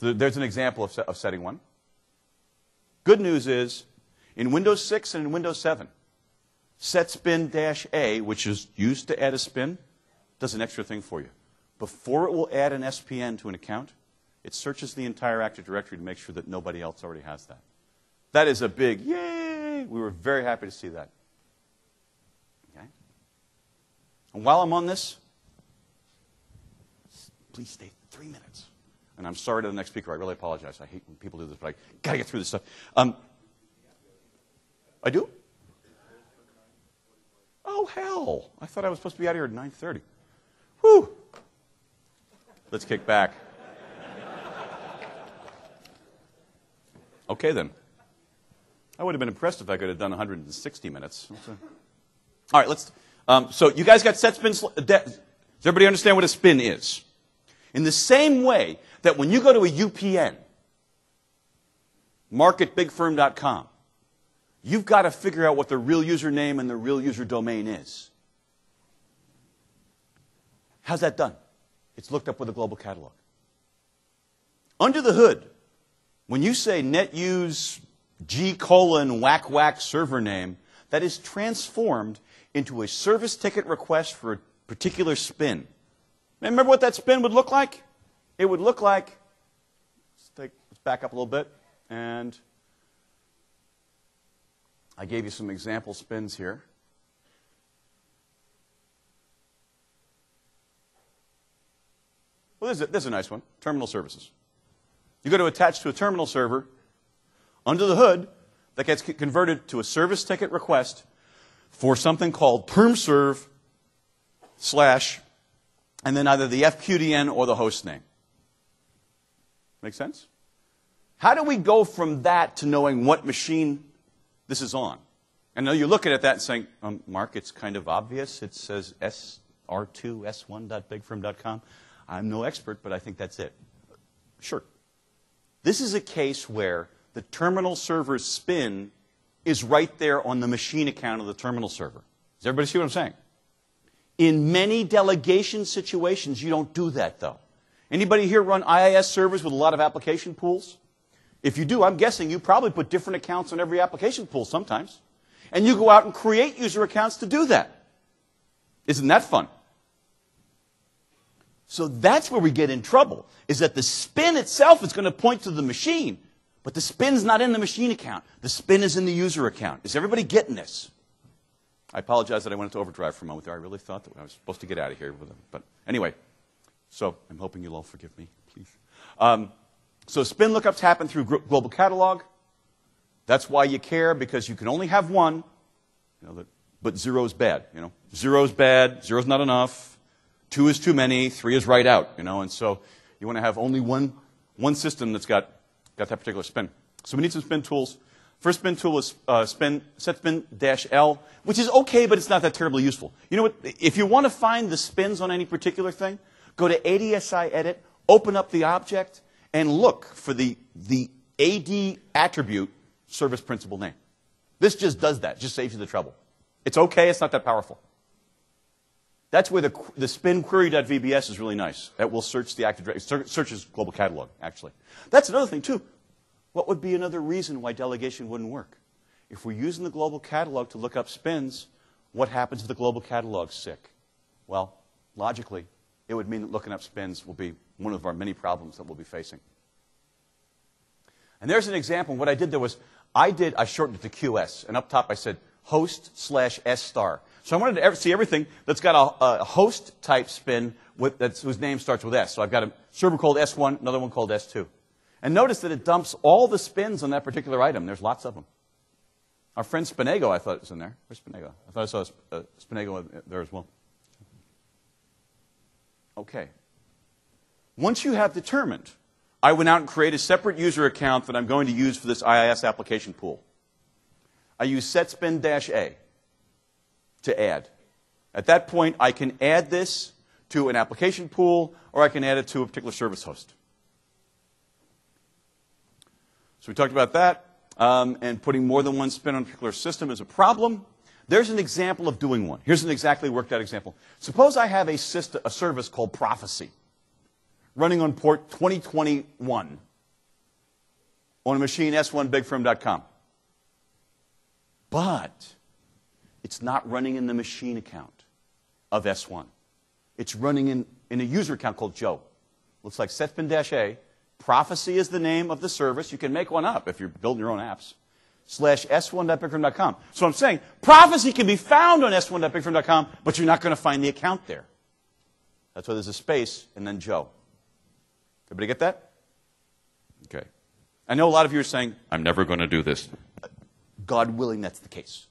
So there's an example of setting one. Good news is, in Windows 6 and in Windows 7, setSpin-A, which is used to add a spin, does an extra thing for you. Before it will add an SPN to an account, it searches the entire Active Directory to make sure that nobody else already has that. That is a big yay! We were very happy to see that. Okay? And while I'm on this, please stay 3 minutes. And I'm sorry to the next speaker. I really apologize. I hate when people do this, but I got to get through this stuff. I do? Oh, hell. I thought I was supposed to be out here at 9:30. Whew. Let's kick back. Okay, then. I would have been impressed if I could have done 160 minutes. All right, let's... so you guys got setSpin... Does everybody understand what a spin is? In the same way that when you go to a UPN, marketbigfirm.com, you've got to figure out what the real username and the real user domain is. How's that done? It's looked up with a global catalog. Under the hood, when you say netuse g:\whack server name, that is transformed into a service ticket request for a particular spin. Remember what that spin would look like? It would look like, let's back up a little bit, and I gave you some example spins here. Well, there's a nice one, terminal services. You go to attach to a terminal server, under the hood, that gets converted to a service ticket request for something called permserv / and then either the FQDN or the host name. Make sense? How do we go from that to knowing what machine this is on? And now you're looking at that and saying, Mark, it's kind of obvious. It says sr2s1.bigfirm.com. I'm no expert, but I think that's it. Sure. This is a case where the terminal server's spin is right there on the machine account of the terminal server. Does everybody see what I'm saying? In many delegation situations, you don't do that, though. Anybody here run IIS servers with a lot of application pools? If you do, I'm guessing you probably put different accounts on every application pool sometimes. and you go out and create user accounts to do that. Isn't that fun? So that's where we get in trouble, is that the spin itself is going to point to the machine, but the spin's not in the machine account. The spin is in the user account. Is everybody getting this? I apologize that I went into overdrive for a moment there. I really thought that I was supposed to get out of here with them. But anyway, so I'm hoping you'll all forgive me, please. So spin lookups happen through global catalog. That's why you care, because you can only have one, but 0 is bad. 0 is bad, 0 is not enough, 2 is too many, 3 is right out. And so you want to have only one system that's got that particular spin. So we need some spin tools. First spin tool is setSpin-L, which is okay, but it's not that terribly useful. You know what? If you want to find the spins on any particular thing, go to ADSI Edit, open up the object, and look for the AD attribute service principal name. This just does that. Just saves you the trouble. It's okay. It's not that powerful. That's where the spin query.vbs is really nice. That will search the active directory. Searches global catalog, actually. That's another thing, too. What would be another reason why delegation wouldn't work? If we're using the global catalog to look up spins, what happens if the global catalog's sick? Well, logically, it would mean that looking up spins will be one of our many problems that we'll be facing. And there's an example. What I did there was, I shortened it to QS. And up top I said host/S star. So I wanted to see everything that's got a host type spin whose name starts with S. So I've got a server called S1, another one called S2. And notice that it dumps all the spins on that particular item. There's lots of them. Our friend Spinego, I thought was in there. Where's Spinego? I thought I saw Spinego there as well. Okay. Once you have determined, I went out and created a separate user account that I'm going to use for this IIS application pool. I use setSpin-A to add. At that point, I can add this to an application pool, or I can add it to a particular service host. So we talked about that, and putting more than one spin on a particular system is a problem. There's an example of doing one. Here's an exactly worked out example. Suppose I have a service called Prophecy running on port 2021 on a machine s1bigfirm.com. But it's not running in the machine account of S1. It's running in a user account called Joe. Looks like setSpin-A. Prophecy is the name of the service. You can make one up if you're building your own apps. /s1.bigfirm.com. So I'm saying Prophecy can be found on s1.bigfirm.com, but you're not going to find the account there. That's why there's a space and then Joe. Everybody get that? Okay. I know a lot of you are saying, I'm never going to do this. God willing, that's the case.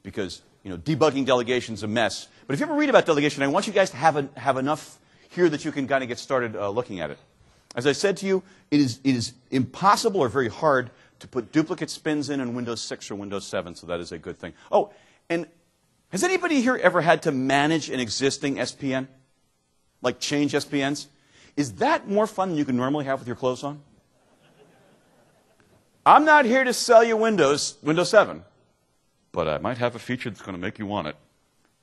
Because, debugging delegation is a mess. But if you ever read about delegation, I want you guys to have enough here that you can kind of get started looking at it. As I said to you, it is impossible or very hard to put duplicate spins in Windows 6 or Windows 7, so that is a good thing. Oh, and has anybody here ever had to manage an existing SPN? Like change SPNs? Is that more fun than you can normally have with your clothes on? I'm not here to sell you Windows 7, but I might have a feature that's going to make you want it.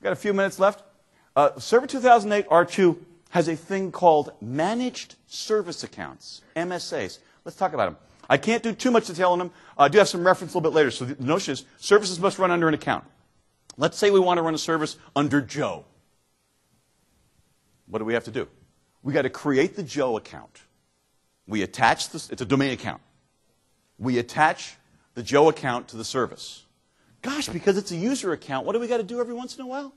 Got a few minutes left. Server 2008 R2 has a thing called Managed Service Accounts, MSAs. Let's talk about them. I can't do too much detail on them. I do have some reference a little bit later. So the notion is services must run under an account. Let's say we want to run a service under Joe. What do we have to do? We got to create the Joe account. We attach this, it's a domain account. We attach the Joe account to the service. Gosh, because it's a user account, what do we got to do every once in a while?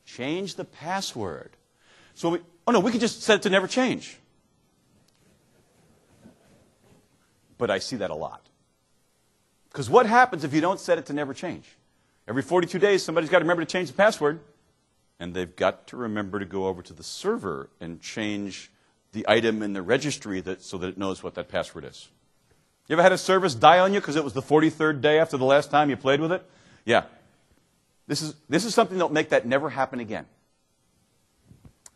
Change the password. So we could just set it to never change. But I see that a lot. Because what happens if you don't set it to never change? Every 42 days, somebody's got to remember to change the password. And they've got to remember to go over to the server and change the item in the registry so that it knows what that password is. You ever had a service die on you because it was the 43rd day after the last time you played with it? Yeah. This is something that will make that never happen again.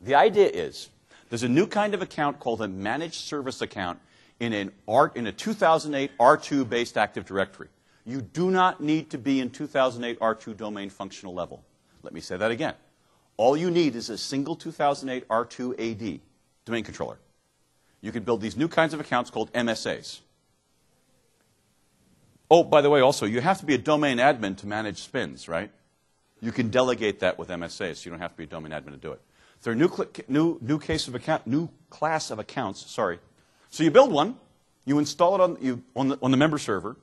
The idea is there's a new kind of account called a managed service account in a 2008 R2-based Active Directory. You do not need to be in 2008 R2 domain functional level. Let me say that again. All you need is a single 2008 R2 AD, domain controller. You can build these new kinds of accounts called MSAs. Oh, by the way, also, you have to be a domain admin to manage spins, right? You can delegate that with MSA, so you don't have to be a domain admin to do it. So a new class of accounts, sorry. So you build one, you install it on the member server,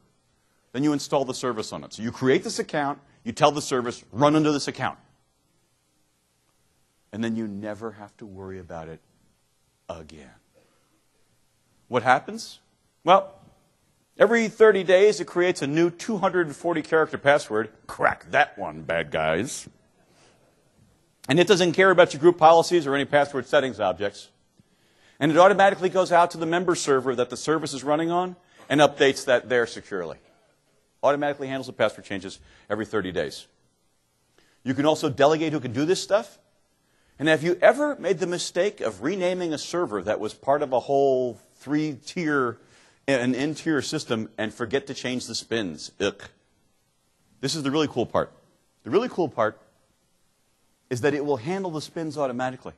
then you install the service on it. So you create this account, you tell the service, run under this account. And then you never have to worry about it again. What happens? Well, every 30 days it creates a new 240-character password. Crack that one, bad guys. And it doesn't care about your group policies or any password settings objects. And it automatically goes out to the member server that the service is running on and updates that there securely. Automatically handles the password changes every 30 days. You can also delegate who can do this stuff. And have you ever made the mistake of renaming a server that was part of a whole 3-tier, an N-tier system and forget to change the spins? Ugh. This is the really cool part. The really cool part is that it will handle the spins automatically.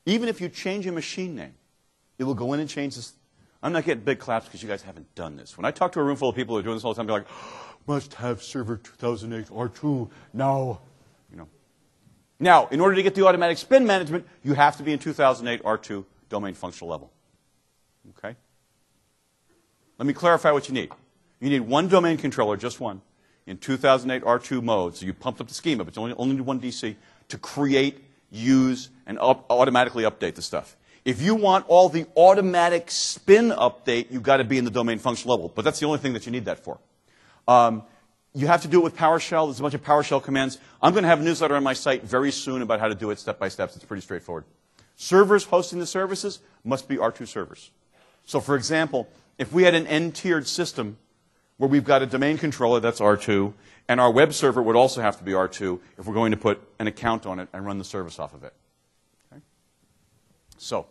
Even if you change a machine name, it will go in and change this. I'm not getting big claps because you guys haven't done this. When I talk to a room full of people who are doing this all the time, they're like, must have server 2008 R2 now. Now, in order to get the automatic spin management, you have to be in 2008 R2 domain functional level. Okay? Let me clarify what you need. You need one domain controller, just one, in 2008 R2 mode. So you pumped up the schema, but you only need one DC to create, use, and automatically update the stuff. If you want all the automatic spin update, you've got to be in the domain functional level. But that's the only thing that you need that for. You have to do it with PowerShell. There's a bunch of PowerShell commands. I'm going to have a newsletter on my site very soon about how to do it step by step. It's pretty straightforward. Servers hosting the services must be R2 servers. So for example, if we had an N-tiered system where we've got a domain controller that's R2, and our web server would also have to be R2 if we're going to put an account on it and run the service off of it. Okay? So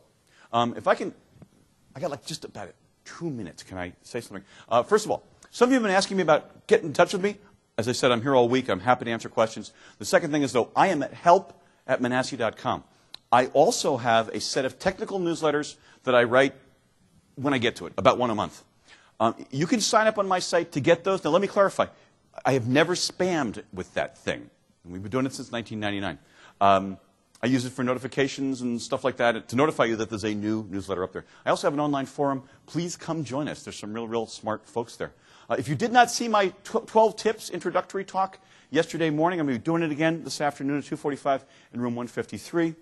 if I can, I got like just about 2 minutes. Can I say something? First of all, some of you have been asking me about getting in touch with me. As I said, I'm here all week. I'm happy to answer questions. The second thing is, though, I am at help@Manasseh.com. I also have a set of technical newsletters that I write when I get to it, about one a month. You can sign up on my site to get those. Now, let me clarify. I have never spammed with that thing. We've been doing it since 1999. I use it for notifications and stuff like that to notify you that there's a new newsletter up there. I also have an online forum. Please come join us. There's some real smart folks there. If you did not see my 12 tips introductory talk yesterday morning, I'm going to be doing it again this afternoon at 2:45 in room 153.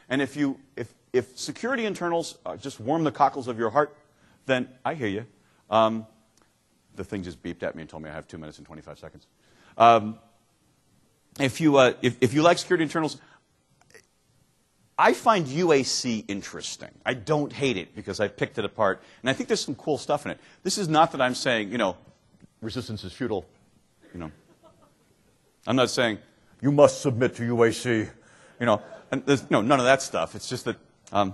And if security internals just warm the cockles of your heart, then I hear you. The thing just beeped at me and told me I have 2 minutes and 25 seconds. If you like security internals, I find UAC interesting. I don't hate it because I picked it apart, and I think there's some cool stuff in it. This is not that I'm saying, resistance is futile. I'm not saying you must submit to UAC. And there's none of that stuff. It's just that if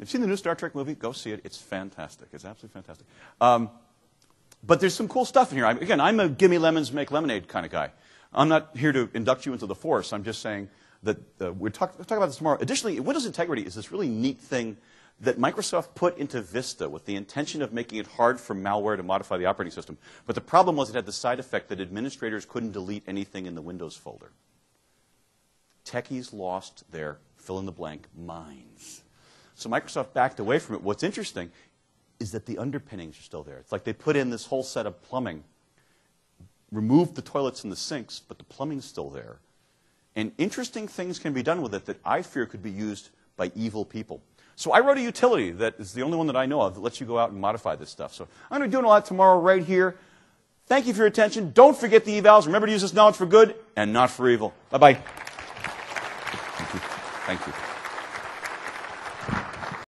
you've seen the new Star Trek movie, go see it. It's fantastic. It's absolutely fantastic. But there's some cool stuff in here. Again, I'm a gimme lemons, make lemonade kind of guy. I'm not here to induct you into the force. I'm just saying that we'll talk about this tomorrow. Additionally, Windows Integrity is this really neat thing that Microsoft put into Vista with the intention of making it hard for malware to modify the operating system. But the problem was it had the side effect that administrators couldn't delete anything in the Windows folder. Techies lost their fill-in-the-blank minds. So Microsoft backed away from it. What's interesting is that the underpinnings are still there. It's like they put in this whole set of plumbing, removed the toilets and the sinks, but the plumbing's still there. And interesting things can be done with it that I fear could be used by evil people. So I wrote a utility that is the only one that I know of that lets you go out and modify this stuff. So I'm going to be doing all that tomorrow right here. Thank you for your attention. Don't forget the evals. Remember to use this knowledge for good and not for evil. Bye-bye. Thank you.